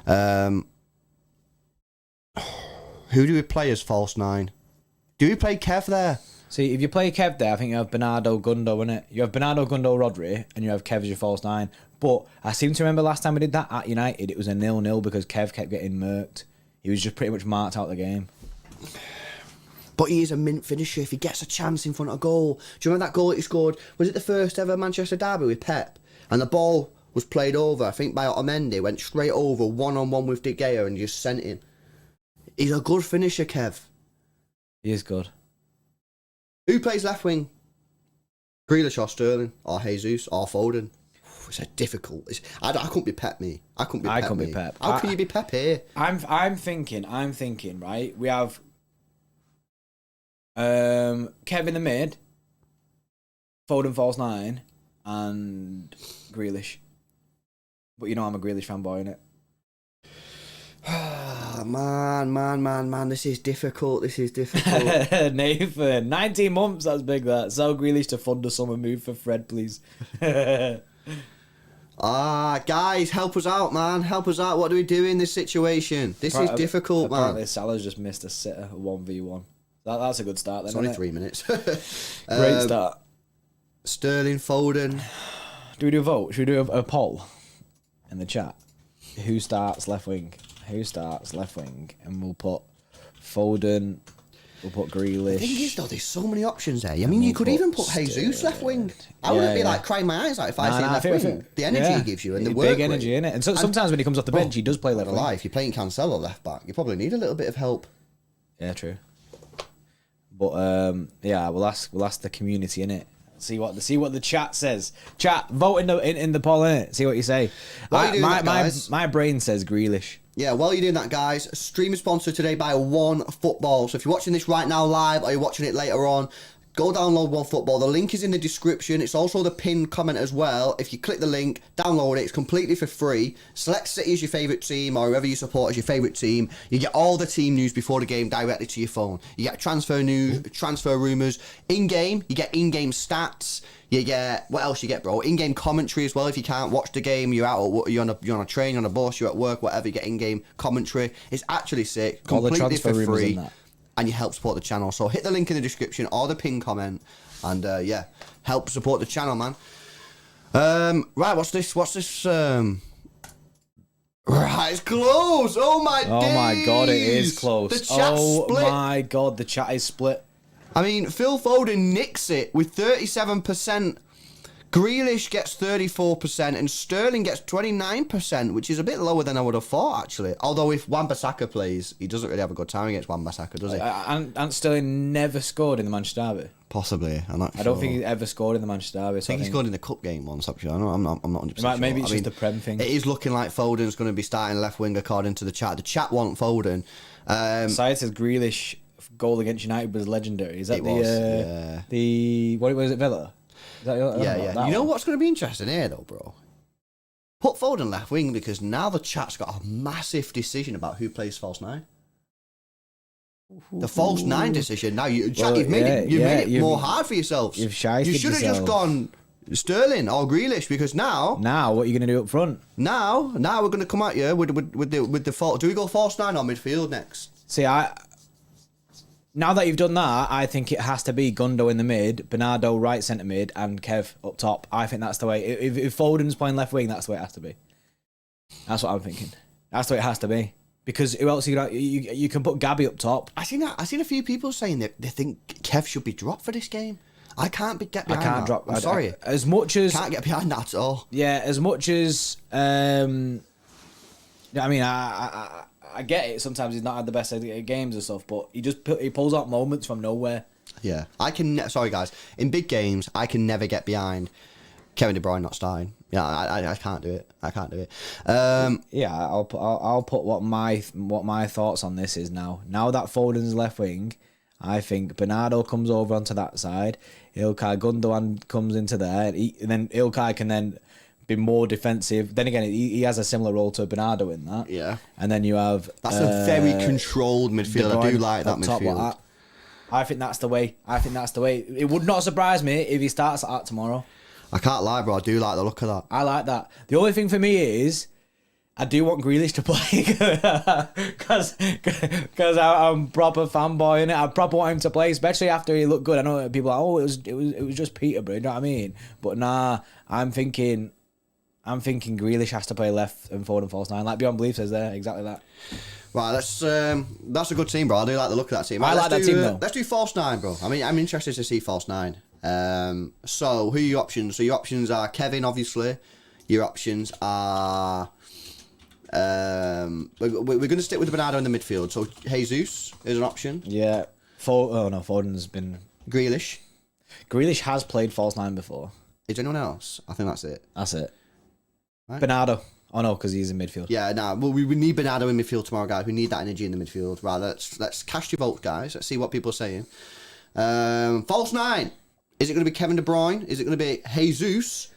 Who do we play as false nine? Do we play Kev there? See, if you play Kev there, I think you have Bernardo, Gundo, innit? You have Bernardo, Gundo, Rodri, and you have Kev as your false nine. But I seem to remember last time we did that at United, it was a 0-0 because Kev kept getting murked. He was just pretty much marked out the game. But he is a mint finisher if he gets a chance in front of goal. Do you remember that goal that he scored? Was it the first ever Manchester derby with Pep? And the ball was played over, I think, by Otamendi, went straight over, one-on-one with De Gea and just sent him. He's a good finisher, Kev. He is good. Who plays left wing? Grealish or Sterling or Jesus or Foden? It's a difficult. I couldn't be Pep, me. I couldn't be Pep. How can you be Pep here? I'm thinking. Right, we have Kev in the mid, Foden false nine, and Grealish. But you know I'm a Grealish fanboy, innit? Man, this is difficult. Nathan, 19 months, that's big, that. Sell Grealish to fund a summer move for Fred, please. Guys, help us out, man. Help us out. What do we do in this situation? This is difficult, man. Apparently Salah's just missed a sitter, a 1v1. That's a good start then, it's only 3 minutes. Great start. Sterling, Foden. Do we do a vote? Should we do a poll in the chat? Who starts left wing? And we'll put Foden, we'll put Grealish. The thing is, though, there's so many options there. I mean, you could even put Jesus left wing. I wouldn't be like crying my eyes out if I see left wing. The energy he gives you and the work big energy in it. And so sometimes when he comes off the bench, he does play left wing. If you're playing Cancelo left back, you probably need a little bit of help. Yeah, true. But we'll ask the community in it. See what the chat says. Chat, vote in the poll, innit? See what you say. My brain says Grealish. Yeah, while you're doing that, guys, stream is sponsored today by OneFootball. So if you're watching this right now live or you're watching it later on, go download OneFootball. The link is in the description. It's also the pinned comment as well. If you click the link, download it. It's completely for free. Select City as your favourite team or whoever you support as your favourite team. You get all the team news before the game directly to your phone. You get transfer news, transfer rumours. In-game, you get in-game stats. You get, what else you get, bro? In-game commentary as well. If you can't watch the game, you're on a train, you're on a bus, you're at work, whatever, you get in-game commentary. It's actually sick. Completely for free. And you help support the channel. So hit the link in the description or the pinned comment. And help support the channel, man. Right, what's this? Right, it's close. Oh my God, it is close. The chat's split. Oh my God, the chat is split. I mean, Phil Foden nicks it with 37% Grealish gets 34% and Sterling gets 29%, which is a bit lower than I would have thought, actually. Although if Wan-Bissaka plays, he doesn't really have a good time against Wan-Bissaka, does he? And Sterling never scored in the Manchester Derby. Possibly. I'm not sure. I don't think he's ever scored in the Manchester Derby. I think he scored in the cup game once, actually. I'm not 100% sure. Maybe it's just a Prem thing. It is looking like Foden's going to be starting left wing according to the chat. The chat want Foden. Side says Grealish goal against United was legendary. Is that yeah. What was it, Villa? Is that, yeah. You know what's going to be interesting here, though, bro? Put Foden left wing because now the chat's got a massive decision about who plays false nine. The false nine decision. Now, you've made it more hard for yourselves. You should have just gone Sterling or Grealish because now what are you going to do up front? Now we're going to come at you with the fault. Do we go false nine or midfield next? See, now that you've done that, I think it has to be Gundo in the mid, Bernardo right centre mid, and Kev up top. I think that's the way. If Foden's playing left wing, that's the way it has to be. That's what I'm thinking. That's the way it has to be. Because who else you can put Gabby up top? I seen a few people saying that they think Kev should be dropped for this game. I can't get behind that. Drop. I'm sorry. As much as can't get behind that at all. Yeah, as much as I mean, I get it. Sometimes he's not had the best games and stuff, but he pulls out moments from nowhere. Yeah, sorry guys. In big games, I can never get behind Kevin De Bruyne not starting. Yeah, I can't do it. I can't do it. I'll put what my thoughts on this is now. Now that Foden's left wing, I think Bernardo comes over onto that side. Ilkay Gundogan comes into there, and then Ilkay can then be more defensive. Then again, he has a similar role to Bernardo in that. Yeah. And then you have that's a very controlled midfield. I do like that midfield. Like that. I think that's the way. It would not surprise me if he starts like that tomorrow. I can't lie, bro. I do like the look of that. I like that. The only thing for me is I do want Grealish to play because I'm proper fanboying it. I proper want him to play, especially after he looked good. I know people are like, it was just Peterborough, you know what I mean? But nah, I'm thinking Grealish has to play left and forward and false nine, like Beyond Belief says there, exactly that. Right, that's a good team, bro. I do like the look of that team. Right, I like that team though. Let's do false nine, bro. I mean, I'm interested to see false nine. So who are your options? So your options are Kevin, obviously. Your options are we're going to stick with Bernardo in the midfield. So Jesus is an option. Yeah. Foden's been Grealish. Grealish has played false nine before. Is anyone else? I think that's it. That's it. Right. Bernardo. Oh no, because he's in midfield. Yeah, well, we need Bernardo in midfield tomorrow, guys. We need that energy in the midfield. Right, let's cast your votes, guys. Let's see what people are saying. False nine. Is it going to be Kevin De Bruyne? Is it going to be Jesus?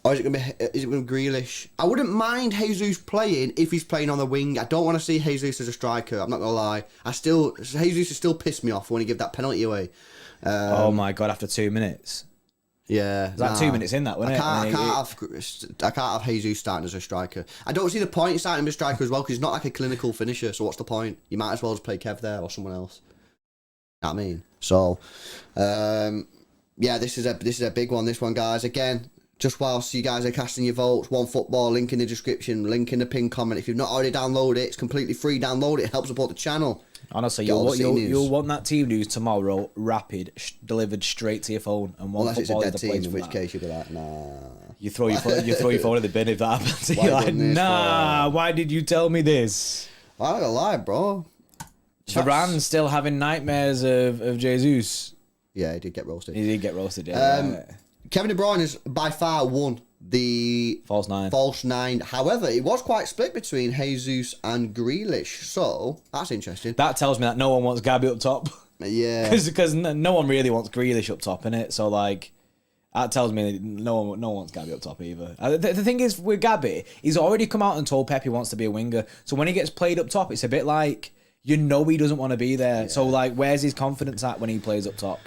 Or is it going to be Grealish? I wouldn't mind Jesus playing if he's playing on the wing. I don't want to see Jesus as a striker. I'm not going to lie. Jesus has still pissed me off when he gave that penalty away. Oh my God, after 2 minutes. Yeah. It's like 2 minutes in that, wasn't I can't have Jesus starting as a striker. I don't see the point in starting him as a striker as well because he's not like a clinical finisher. So what's the point? You might as well just play Kev there or someone else. You know what I mean? So, yeah, this is a big one. This one, guys. Again, just whilst you guys are casting your votes, OneFootball, link in the description, link in the pinned comment. If you've not already downloaded it, it's completely free. Download it. It helps support the channel. Honestly, you'll want that team news tomorrow, rapid, delivered straight to your phone. And unless it's a dead team, in which case you'll be like, nah. You throw your phone in the bin if that happens. You're like, nah, why did you tell me this? I'm not gonna lie, bro. Varane still having nightmares of Jesus. Yeah, he did get roasted. Yeah. Kevin De Bruyne has by far won the false nine. However, it was quite split between Jesus and Grealish, so that's interesting. That tells me that no one wants Gabby up top. Yeah, because no one really wants Grealish up top, innit? So like, that tells me no one wants Gabby up top either. The thing is with Gabby, he's already come out and told Pep he wants to be a winger. So when he gets played up top, it's a bit like he doesn't want to be there. Yeah. So like, where's his confidence at when he plays up top?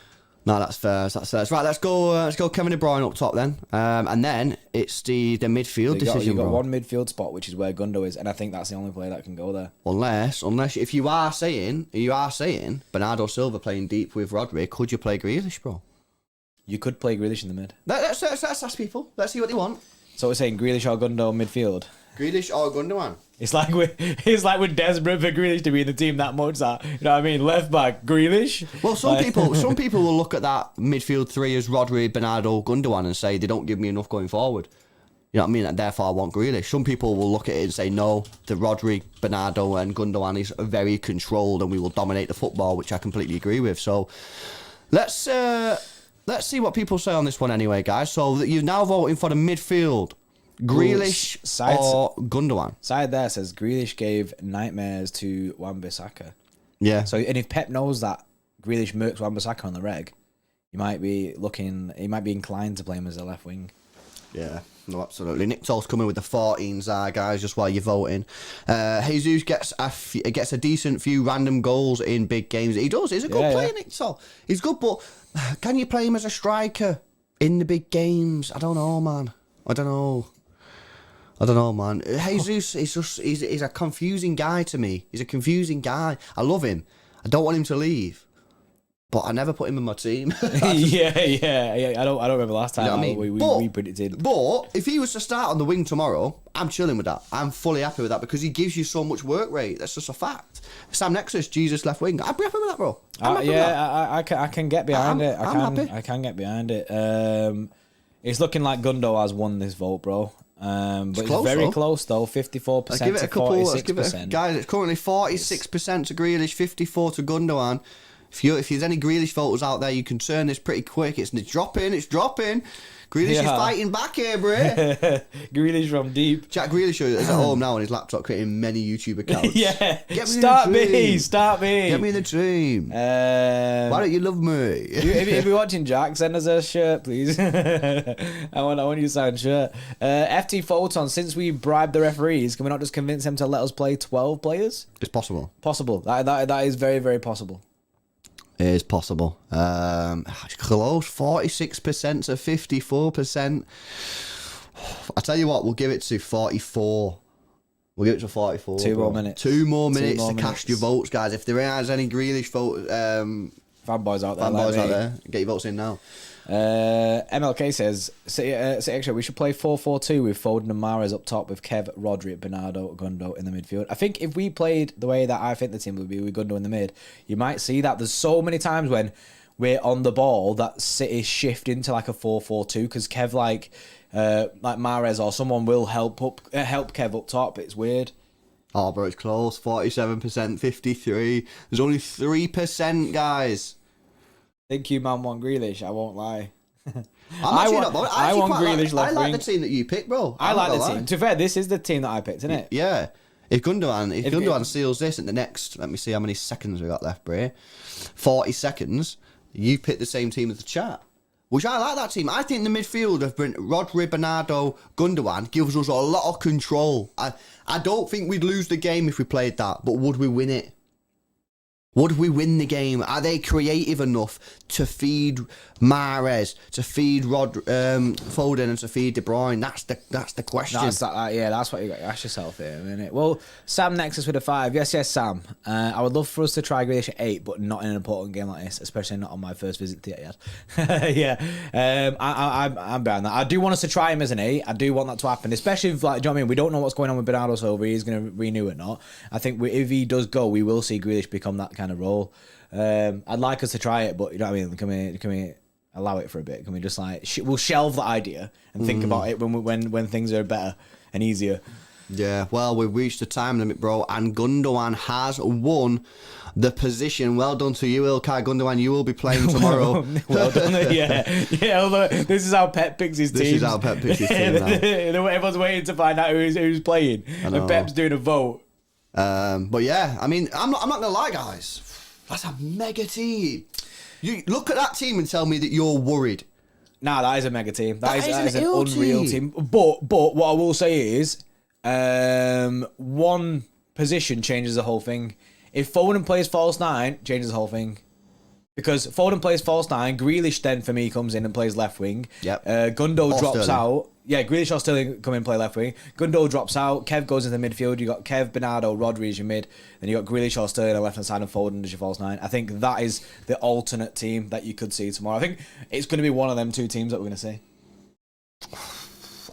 No, that's fair. Right, let's go Kevin De Bruyne up top then. And then it's the midfield decision. You've got one midfield spot, which is where Gundo is, and I think that's the only player that can go there. Unless if you are saying Bernardo Silva playing deep with Rodri, could you play Grealish, bro? You could play Grealish in the mid. Let's ask people. Let's see what they want. So we're saying Grealish or Gundo midfield. Grealish or Gundogan? It's like we're desperate for Grealish to be in the team that much. That, you know what I mean? Left back Grealish. Well, some people will look at that midfield three as Rodri, Bernardo, Gundogan and say they don't give me enough going forward. You know what I mean? And therefore I want Grealish. Some people will look at it and say no, the Rodri, Bernardo and Gundogan is very controlled and we will dominate the football, which I completely agree with. So let's see what people say on this one anyway, guys. So you're now voting for the midfield. Grealish or Gundogan? Side there says Grealish gave nightmares to Wan-Bissaka. Yeah. So, and if Pep knows that Grealish murks Wan-Bissaka on the reg, he might be inclined to play him as a left wing. Yeah, no, absolutely. Nick Toll's coming with the 14s, guys, just while you're voting. Jesus gets a decent few random goals in big games. He does. He's a good player, Nick Toll. He's good, but can you play him as a striker in the big games? I don't know, man. I don't know, man. Jesus he's a confusing guy to me. He's a confusing guy. I love him. I don't want him to leave. But I never put him in my team. yeah. I don't remember last time. You know what I mean? We predicted. But if he was to start on the wing tomorrow, I'm chilling with that. I'm fully happy with that because he gives you so much work rate. That's just a fact. Sam Nexus, Jesus left wing. I'd be happy with that, bro. I can get behind it. I'm happy. I can get behind it. It's looking like Gundo has won this vote, bro. But it's very close though. 54% give it to a couple. 46%. Guys, it's currently 46% to Grealish, 54 to Gundogan. If there's any Grealish voters out there, you can turn this pretty quick. It's dropping. Grealish is fighting back here, bro. Grealish from deep. Jack Grealish is at home now on his laptop creating many YouTube accounts. Start me. Get me in the team. Why don't you love me? if you're watching, Jack, send us a shirt, please. I want you to sign a shirt. FT Photon, since we bribed the referees, can we not just convince them to let us play 12 players? It's possible. That is very, very possible. It is possible. Close, 46% to 54%. I tell you what, we'll give it to 44. We'll give it to 44. Two more minutes to cast your votes, guys. If there is any Grealish vote, fanboys out there, get your votes in now. MLK says, City Extra, we should play 4-4-2 with Foden and Mahrez up top with Kev, Rodri, Bernardo, Gundo in the midfield. I think if we played the way that I think the team would be with Gundo in the mid, you might see that there's so many times when we're on the ball that City shift into like a 4-4-2 because Kev like Mahrez or someone will help Kev up top. It's weird. Oh, bro, it's close. 47%, 53. There's only 3%, guys. Think you man want Grealish, I won't lie. I want Grealish left I like wing. the team that you picked, bro. I like the team. To be fair, this is the team that I picked, isn't it? Yeah. If Gundogan seals this in the next, let me see how many seconds we got left, bro. 40 seconds. You picked the same team as the chat. Which I like that team. I think the midfield of Rodri, Bernardo, Gundogan gives us a lot of control. I don't think we'd lose the game if we played that, but would we win it? Would we win the game? Are they creative enough to feed Mahrez, to feed Foden, and to feed De Bruyne? That's the question. That's what you got to ask yourself here, isn't it? Well, Sam Nexus with a 5. Yes, Sam. I would love for us to try Grealish at 8, but not in an important game like this, especially not on my first visit to Etihad. Yeah, I'm behind that. I do want us to try him as an 8. I do want that to happen, especially if, like, do you know what I mean? We don't know what's going on with Bernardo Silva. He's going to renew or not. I think if he does go, we will see Grealish become that kind of role. I'd like us to try it, but you know what I mean? Can we allow it for a bit? Can we just like we'll shelve the idea and think about it when things are better and easier? Yeah, well, we've reached the time limit, bro, and Gundogan has won the position. Well done to you, Ilkay Gundogan. You will be playing tomorrow. Well done. Yeah. Although this is how Pep picks his team. This is how Pep picks his team now. Everyone's waiting to find out who's playing, and Pep's doing a vote. But yeah, I mean, I'm not gonna lie, guys. That's a mega team. You look at that team and tell me that you're worried. Nah, that is a mega team. That is an unreal team. But what I will say is, one position changes the whole thing. If Foden plays false 9, changes the whole thing. Because Foden plays false 9, Grealish then for me comes in and plays left wing. Yep. Gundo drops out. Yeah, Grealish or Sterling come in and play left wing. Gundo drops out. Kev goes into the midfield. You got Kev, Bernardo, Rodri as your mid. Then you got Grealish or Sterling on the left hand side and Foden as your false 9. I think that is the alternate team that you could see tomorrow. I think it's going to be one of them two teams that we're going to see.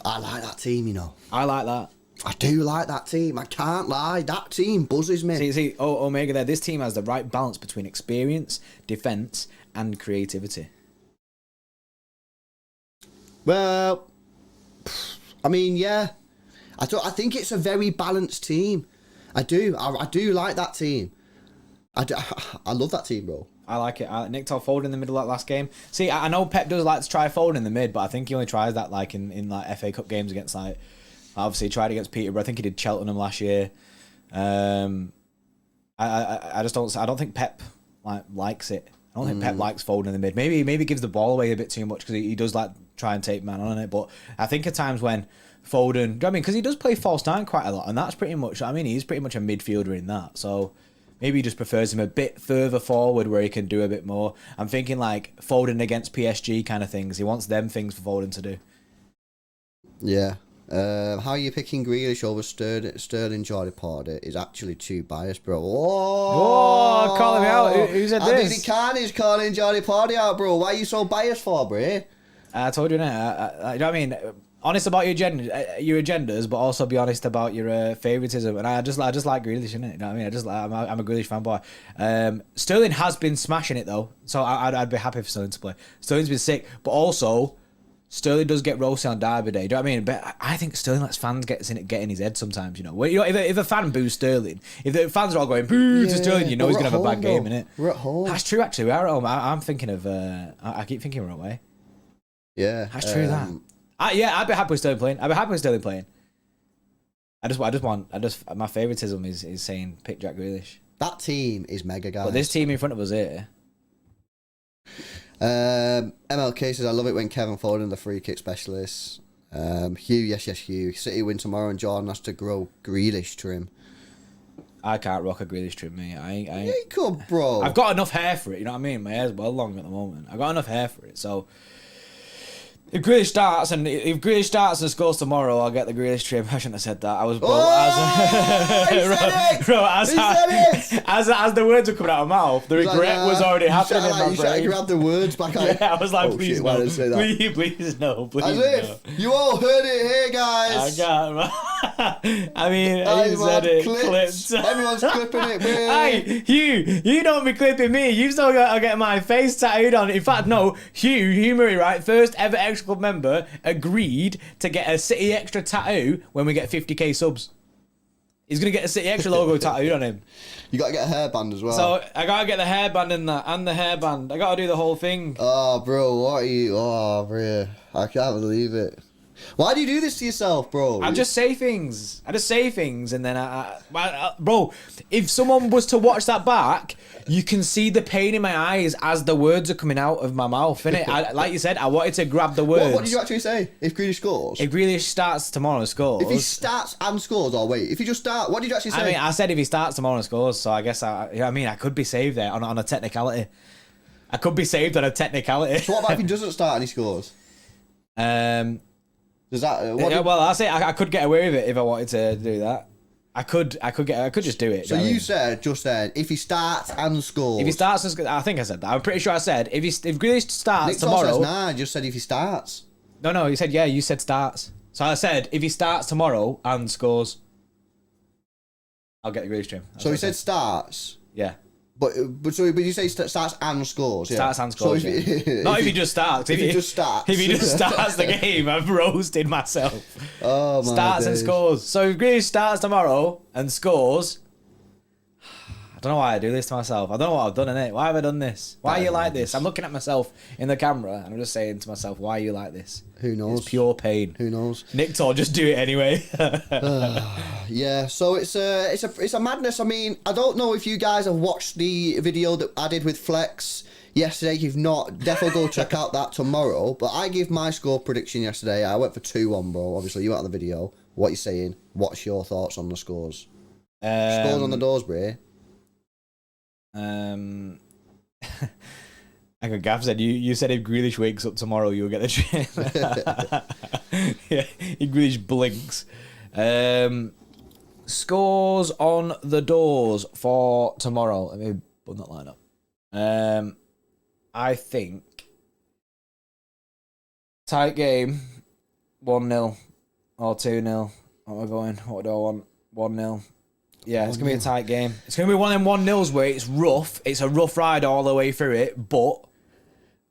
I like that team, you know. I like that. I do like that team. I can't lie. That team buzzes me. See, Omega there. This team has the right balance between experience, defense, and creativity. Well, I mean, yeah. I think it's a very balanced team. I do. I do like that team. I love that team, bro. I like it. Nick Todd Foden in the middle of that last game. See, I know Pep does like to try Foden in the mid, but I think he only tries that like in like FA Cup games against like. Obviously, he tried against Peterborough. I think he did Cheltenham last year. I just don't. I don't think Pep likes it. I don't think Pep likes Foden in the mid. Maybe gives the ball away a bit too much because he does like try and take man on it. But I think at times when Foden, do you know what I mean? Because he does play false nine quite a lot, and that's pretty much. I mean, he's pretty much a midfielder in that. So maybe he just prefers him a bit further forward where he can do a bit more. I'm thinking like Foden against PSG kind of things. He wants them things for Foden to do. Yeah. How are you picking Grealish over Sterling Jordi Porter is actually too biased, bro. Oh, calling me out. Who said this? Andy Carney's calling Jordi Porter out, bro. Why are you so biased for, bro? I told you, innit? You know what I mean? Honest about your agendas, but also be honest about your favoritism. And I just like Grealish, innit? You know what I mean? I'm a Grealish fanboy. Sterling has been smashing it though, so I'd be happy for Sterling to play. Sterling's been sick, but also Sterling does get roasted on Derby Day. Do you know what I mean? But I think Sterling lets fans get in his head sometimes. You know, if a fan boos Sterling, if the fans are all going boo to Sterling, you know he's gonna have a bad game, innit? We're at home. That's true. Actually, we are at home. I'm thinking of. I keep thinking we're away. Yeah, that's true. I'd be happy with Sterling playing. I just want my favoritism is saying pick Jack Grealish. That team is mega, guys. But this team in front of us here. MLK says I love it when Kevin Foden the free kick specialist. Hugh, yes, Hugh. City win tomorrow and Jordan has to grow Grealish trim. I can't rock a Grealish trim, mate. Yeah, you could, bro. I've got enough hair for it. You know what I mean? My hair's well long at the moment. I've got enough hair for it, so. If Grealish starts and scores tomorrow, I'll get the Grealish trim. I shouldn't have said that. I was as the words were coming out of my mouth, the regret was already happening in my brain. You grabbed the words back out. Yeah, I was like, please no. Please no. You all heard it here, guys. I got it. I mean, you said it. Clipped. Everyone's clipping it, man. Hey, Hugh, you don't be clipping me. You've still got to get my face tattooed on. In fact, no, Hugh Murray, right? First ever Club member agreed to get a City Extra tattoo when we get 50k subs. He's gonna get a City Extra logo tattooed on him. You gotta get a hairband as well. So I gotta get the hairband in that and the hairband. I gotta do the whole thing. Oh, bro, what are you? Oh, bro, I can't believe it. Why do you do this to yourself, bro? I just say things. And then bro, if someone was to watch that back, you can see the pain in my eyes as the words are coming out of my mouth, innit? Like you said, I wanted to grab the words. What did you actually say? If Grealish scores? If Grealish starts tomorrow and scores. If he starts and scores, or wait, if he just start, what did you actually say? I mean, I said if he starts tomorrow and scores, so I guess you know what I mean, I could be saved there on a technicality. So what about if he doesn't start and he scores? Does that? Well, I say I could get away with it if I wanted to do that. I could just do it. So you said just then if he starts and scores. If he starts and scores, I think I said that. I'm pretty sure I said if Grealish starts Nick tomorrow. Says, nah, I just said if he starts. No, you said yeah. You said starts. So I said if he starts tomorrow and scores, I'll get the Grealish trim. So he said starts. Yeah. But you say starts and scores. Yeah. Starts and scores. So not if he just starts. If he just starts. If he just starts the game, I've roasted myself. Oh my Starts days. and scores. So if Grealish starts tomorrow and scores, I don't know why I do this to myself. I don't know what I've done, innit? Why have I done this? Why are you like this? I'm looking at myself in the camera and I'm just saying to myself, why are you like this? Who knows? It's pure pain. Who knows? Nick Todd, just do it anyway. Yeah, so it's a madness. I mean, I don't know if you guys have watched the video that I did with Flex yesterday. If you've not, definitely go check out that tomorrow. But I give my score prediction yesterday. I went for 2-1, bro. Obviously, you out of the video. What are you saying? What's your thoughts on the scores? Scores on the doors, bro. Like a Gav said, you said if Grealish wakes up tomorrow, you'll get the trim. Yeah, if Grealish blinks. Scores on the doors for tomorrow. Let me put that line up. I think tight game, 1-0 or 2-0 What am I going? What do I want? 1-0. Yeah, it's going to be a tight game. It's going to be one of them 1-0s where it's rough. It's a rough ride all the way through it, but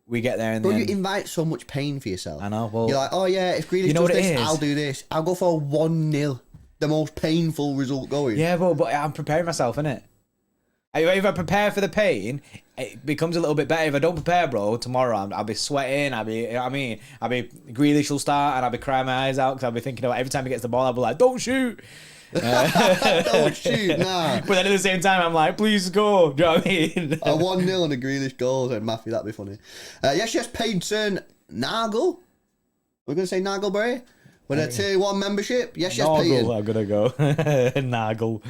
we get there in the end. You invite so much pain for yourself. I know. Well, you're like, oh yeah, if Grealish does this, I'll do this. I'll go for a 1-0. The most painful result going. Yeah, but I'm preparing myself, innit? If I prepare for the pain, it becomes a little bit better. If I don't prepare, bro, tomorrow I'll be sweating. I'll be Grealish will start, and I'll be crying my eyes out because I'll be thinking about every time he gets the ball, I'll be like, don't shoot. Don't shoot, nah. But then at the same time, I'm like, please score. Do you know what I mean? A 1-0 on a Grealish goal, said Matthew. That'd be funny. Yes, Payton Nagel. We're going to say Nagelberry with a tier 1 membership. Yes, Payton. I'm going to go. Nagel.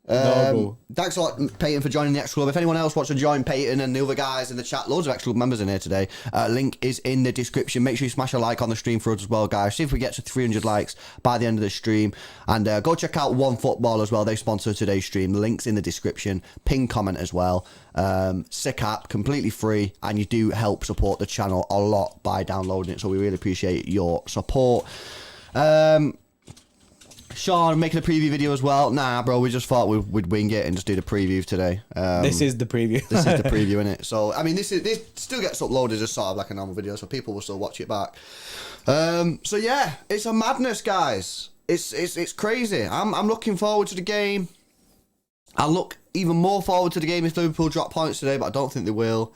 Thanks a lot, Peyton, for joining the X Club. If anyone else wants to join Peyton and the other guys in the chat, loads of X Club members in here today. Link is in the description. Make sure you smash a like on the stream for us as well, guys. See if we get to 300 likes by the end of the stream. And go check out One Football as well. They sponsor today's stream. The link's in the description. Pin comment as well. Sick app, completely free, and you do help support the channel a lot by downloading it. So we really appreciate your support. Sean making a preview video as well. Nah, bro, we just thought we'd wing it and just do the preview today. This is the preview. This is the preview, innit? So, I mean, this still gets uploaded as sort of like a normal video, so people will still watch it back. So yeah, it's a madness, guys. It's crazy. I'm looking forward to the game. I look even more forward to the game if Liverpool drop points today, but I don't think they will.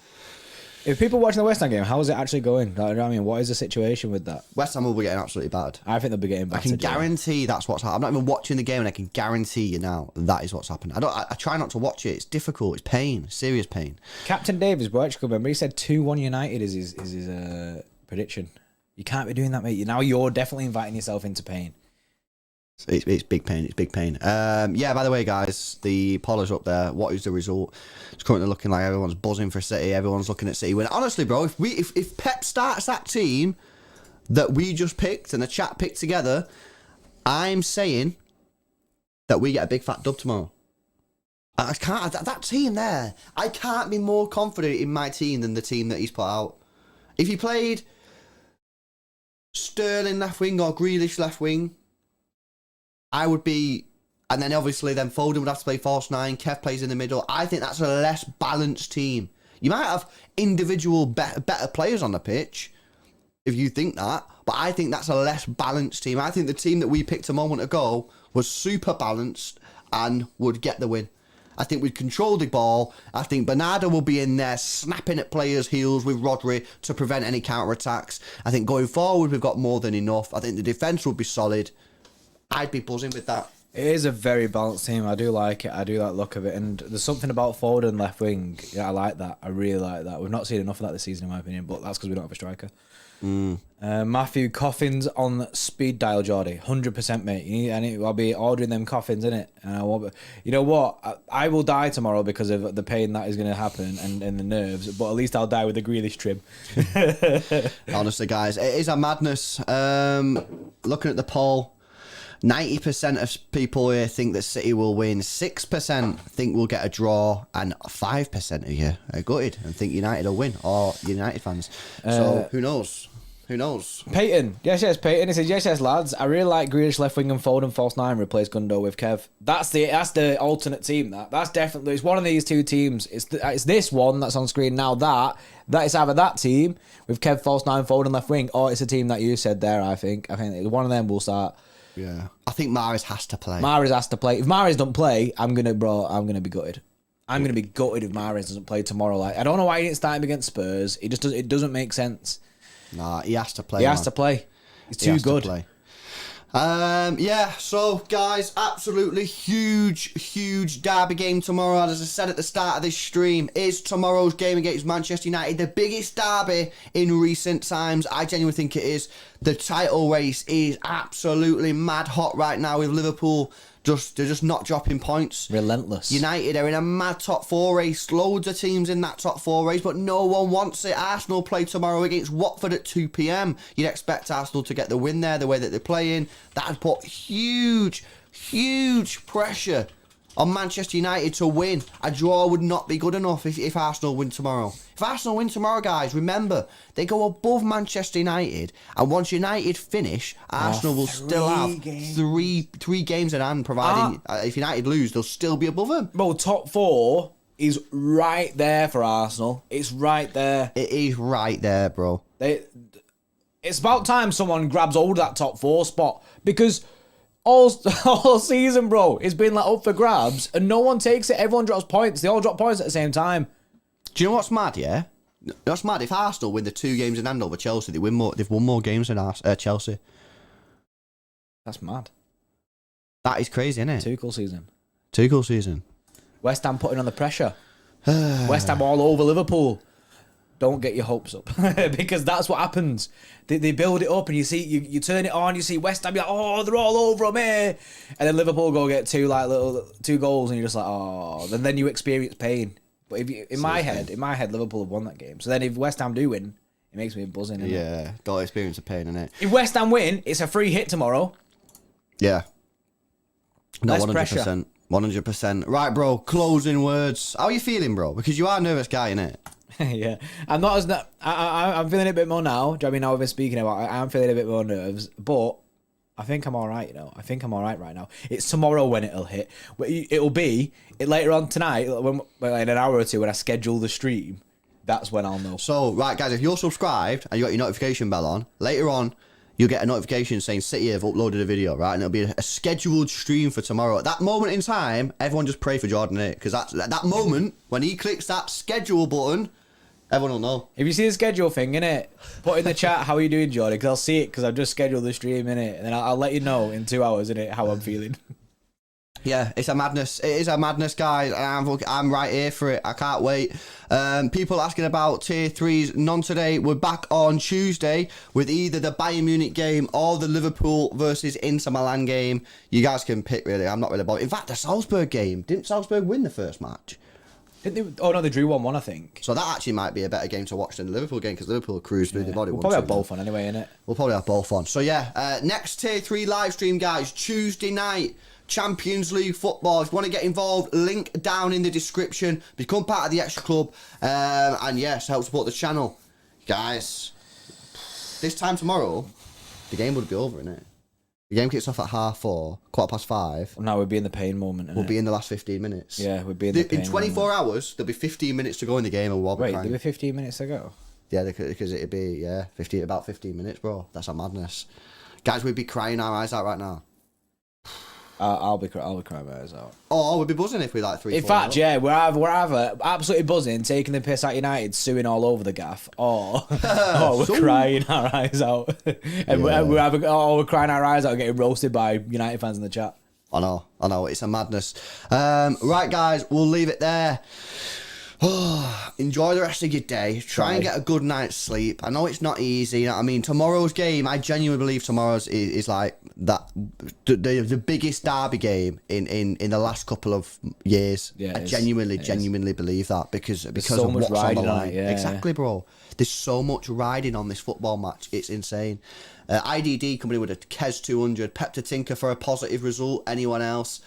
If people watching the West Ham game, how is it actually going? Like, you know what I mean, what is the situation with that? West Ham will be getting absolutely bad. I think they'll be getting bad. I can guarantee that's what's happening. I'm not even watching the game, and I can guarantee you now that is what's happening. I try not to watch it. It's difficult. It's pain. Serious pain. Captain Davis, Birch, remember he said 2-1 United is his prediction. You can't be doing that, mate. Now you're definitely inviting yourself into pain. It's big pain. It's big pain. Yeah, by the way, guys, the poll is up there. What is the result? It's currently looking like everyone's buzzing for City. Everyone's looking at City win. Honestly, bro, if Pep starts that team that we just picked and the chat picked together, I'm saying that we get a big fat dub tomorrow. I can't. That team there, I can't be more confident in my team than the team that he's put out. If he played Sterling left wing or Grealish left wing, I would be, and then obviously then Foden would have to play false 9, Kev plays in the middle. I think that's a less balanced team. You might have individual better players on the pitch, if you think that, but I think that's a less balanced team. I think the team that we picked a moment ago was super balanced and would get the win. I think we'd control the ball. I think Bernardo will be in there snapping at players' heels with Rodri to prevent any counter-attacks. I think going forward, we've got more than enough. I think the defence would be solid. I'd be buzzing with that. It is a very balanced team. I do like it. I do like the look of it. And there's something about Foden left wing. Yeah, I like that. I really like that. We've not seen enough of that this season, in my opinion, but that's because we don't have a striker. Matthew, coffins on speed dial, Geordie. 100%, mate. I'll be ordering them coffins, innit? And I won't. You know what? I will die tomorrow because of the pain that is going to happen and the nerves, but at least I'll die with the Grealish trim. Honestly, guys, it is a madness. Looking at the poll, 90% of people here think that City will win. 6% think we'll get a draw, and 5% of you are gutted and think United will win, or United fans. So who knows? Who knows? Peyton. Yes, Peyton. He says, yes, lads. I really like Grealish left wing and Foden false 9, replace Gundo with Kev. That's the alternate team. That's definitely, it's one of these two teams. It's this one that's on screen now. That is either that team with Kev false 9, Foden left wing, or it's a team that you said there. I think one of them will start. Yeah, I think Mahrez has to play. Mahrez has to play. If Mahrez don't play, I'm gonna be gutted. I'm gonna be gutted if Mahrez doesn't play tomorrow. Like, I don't know why he didn't start him against Spurs. It doesn't make sense. Nah, he has to play. He has to play. He's too good. Yeah, so guys, absolutely huge derby game tomorrow. As I said at the start of this stream, is tomorrow's game against Manchester United the biggest derby in recent times? I genuinely think it is. The title race is absolutely mad hot right now with Liverpool. They're just not dropping points. Relentless. United are in a mad top 4 race. Loads of teams in that top 4 race, but no one wants it. Arsenal play tomorrow against Watford at 2 p.m. You'd expect Arsenal to get the win there, the way that they're playing. That'd put huge pressure on Manchester United to win. A draw would not be good enough if Arsenal win tomorrow. If Arsenal win tomorrow, guys, remember, they go above Manchester United, and once United finish, Arsenal will still have three games in hand, providing if United lose, they'll still be above them. Bro, top 4 is right there for Arsenal. It's right there. It is right there, bro. It's about time someone grabs hold of that top 4 spot, because all season, bro, it's been like up for grabs and no one takes it. Everyone drops points. They all drop points at the same time. Do you know what's mad, yeah? What's mad? If Arsenal win the 2 games in hand over Chelsea, they've won more games than Chelsea. That's mad. That is crazy, isn't it? Tuchel season. West Ham putting on the pressure. West Ham all over Liverpool. Don't get your hopes up, because that's what happens. They build it up, and you see, you turn it on, you see West Ham, you're like, oh, they're all over them here, and then Liverpool go get 2 goals, and you're just like, oh, and then you experience pain. But if in my head, Liverpool have won that game. So then if West Ham do win, it makes me buzzing. Yeah, don't experience the pain in it. If West Ham win, it's a free hit tomorrow. Yeah. No, less 100%. pressure. 100%. Right, bro. Closing words. How are you feeling, bro? Because you are a nervous guy, innit? Yeah, I'm not as I'm feeling a bit more now. Do you know what I mean? Now we've been speaking about it, I'm feeling a bit more nerves, but I think I'm all right. You know, I think I'm all right right now. It's tomorrow when it'll hit. It'll be later on tonight, in an hour or two when I schedule the stream. That's when I'll know. So, right, guys, if you're subscribed and you got your notification bell on, later on you'll get a notification saying City have uploaded a video, right? And it'll be a scheduled stream for tomorrow. At that moment in time, everyone just pray for Jordan, innit? Because that moment when he clicks that schedule button, everyone will know. If you see the schedule thing, innit, put in the chat, how are you doing, Jordan? Because I'll see it, because I've just scheduled the stream, innit? And then I'll let you know in 2 hours, innit, how I'm feeling. Yeah, it's a madness. It is a madness, guys. I'm right here for it. I can't wait. People asking about tier 3s. None today. We're back on Tuesday with either the Bayern Munich game or the Liverpool versus Inter Milan game. You guys can pick, really. I'm not really bothered. In fact, the Salzburg game. Didn't Salzburg win the first match? Didn't they? Oh, no, they drew 1-1, I think. So that actually might be a better game to watch than the Liverpool game, because Liverpool cruised through the body. We'll probably have both on anyway, innit? We'll probably have both on. So, yeah, next tier 3 live stream, guys, Tuesday night. Champions League football. If you want to get involved, link down in the description. Become part of the Extra Club. And yes, help support the channel. Guys, this time tomorrow, the game would be over, innit? The game kicks off at 4:30, 5:15. Well, now we'd be in the pain moment, innit? We'll be in the last 15 minutes. Yeah, we'd be in the pain In 24 moment. hours, there'll be 15 minutes to go in the game, and we'll be Wait, crying. there'll be 15 minutes to go? Yeah, because it'd be, about 15 minutes, bro. That's a madness. Guys, we'd be crying our eyes out right now. I'll be crying my eyes out. Oh, we'd be buzzing if we like 3-4. In fact, yeah, we're either absolutely buzzing, taking the piss at United, suing all over the gaff, or we're crying our eyes out, and we're crying our eyes out, getting roasted by United fans in the chat. I know, it's a madness. Right, guys, we'll leave it there. Enjoy the rest of your day. Try and get a good night's sleep. I know it's not easy. You know what I mean? Tomorrow's game, I genuinely believe tomorrow's is like that the biggest derby game in the last couple of years. Yeah, I genuinely believe that because so of much what's on the riding on line. it, yeah, exactly, bro. There's so much riding on this football match. It's insane. IDD coming in with a Kez 200. Pep to Tinker for a positive result. Anyone else?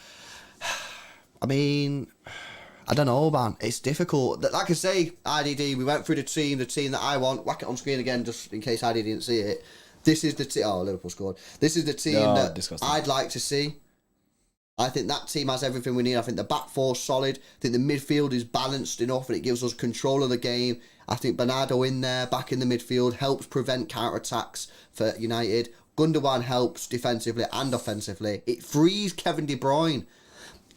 I mean, I don't know, man. It's difficult. Like I say, IDD, we went through the team that I want. Whack it on screen again, just in case IDD didn't see it. This is the team. Oh, Liverpool scored. This is the team that disgusting. I'd like to see. I think that team has everything we need. I think the back four's solid. I think the midfield is balanced enough and it gives us control of the game. I think Bernardo in there, back in the midfield, helps prevent counter-attacks for United. Gundogan helps defensively and offensively. It frees Kevin De Bruyne.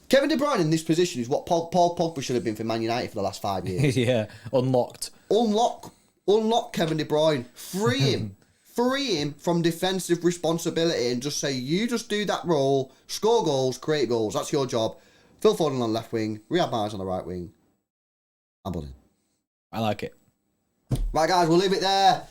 Kevin De Bruyne in this position is what Paul Pogba should have been for Man United for the last 5 years. Yeah, unlocked. Unlock Kevin De Bruyne. Free him. Free him from defensive responsibility and just say, you just do that role, score goals, create goals. That's your job. Phil Foden on left wing, Riyad Mahrez on the right wing. I'm buzzing. I like it. Right, guys, we'll leave it there.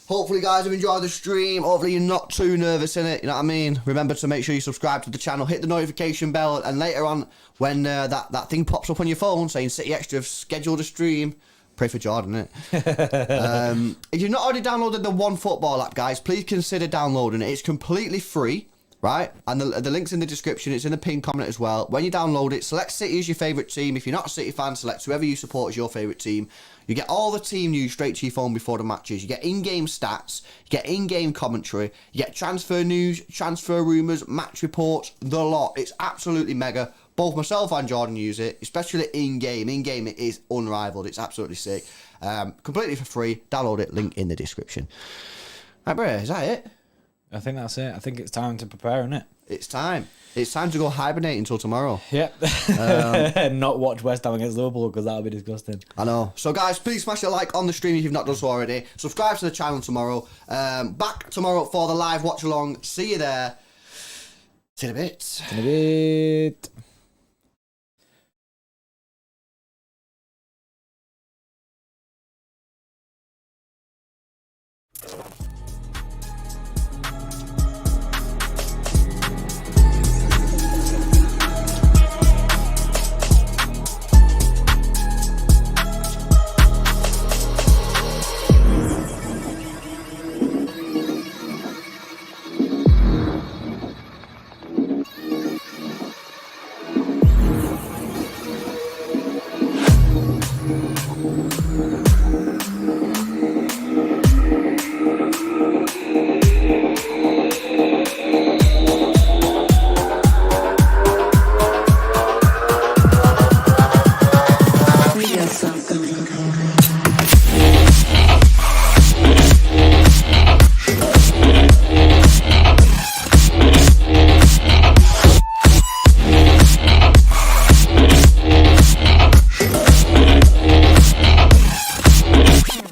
Hopefully, guys, have enjoyed the stream. Hopefully, you're not too nervous in it. You know what I mean? Remember to make sure you subscribe to the channel, hit the notification bell, and later on, when that thing pops up on your phone saying City Extra have scheduled a stream, pray for Jordan, innit? If you've not already downloaded the OneFootball app, guys, please consider downloading it. It's completely free. right? And the link's in the description. It's in the pinned comment as well. When you download it, select City as your favourite team. If you're not a City fan, select whoever you support as your favourite team. You get all the team news straight to your phone before the matches. You get in-game stats. You get in-game commentary. You get transfer news, transfer rumours, match reports, the lot. It's absolutely mega. Both myself and Jordan use it, especially in-game. In-game, it is unrivaled. It's absolutely sick. Completely for free. Download it. Link in the description. Right, bro, is that it? I think that's it. I think it's time to prepare, isn't it? It's time. It's time to go hibernate until tomorrow. Yep. Not watch West Ham against Liverpool because that'll be disgusting. I know. So, guys, please smash a like on the stream if you've not done so already. Subscribe to the channel tomorrow. Back tomorrow for the live watch along. See you there. See you in a bit. See you in a bit.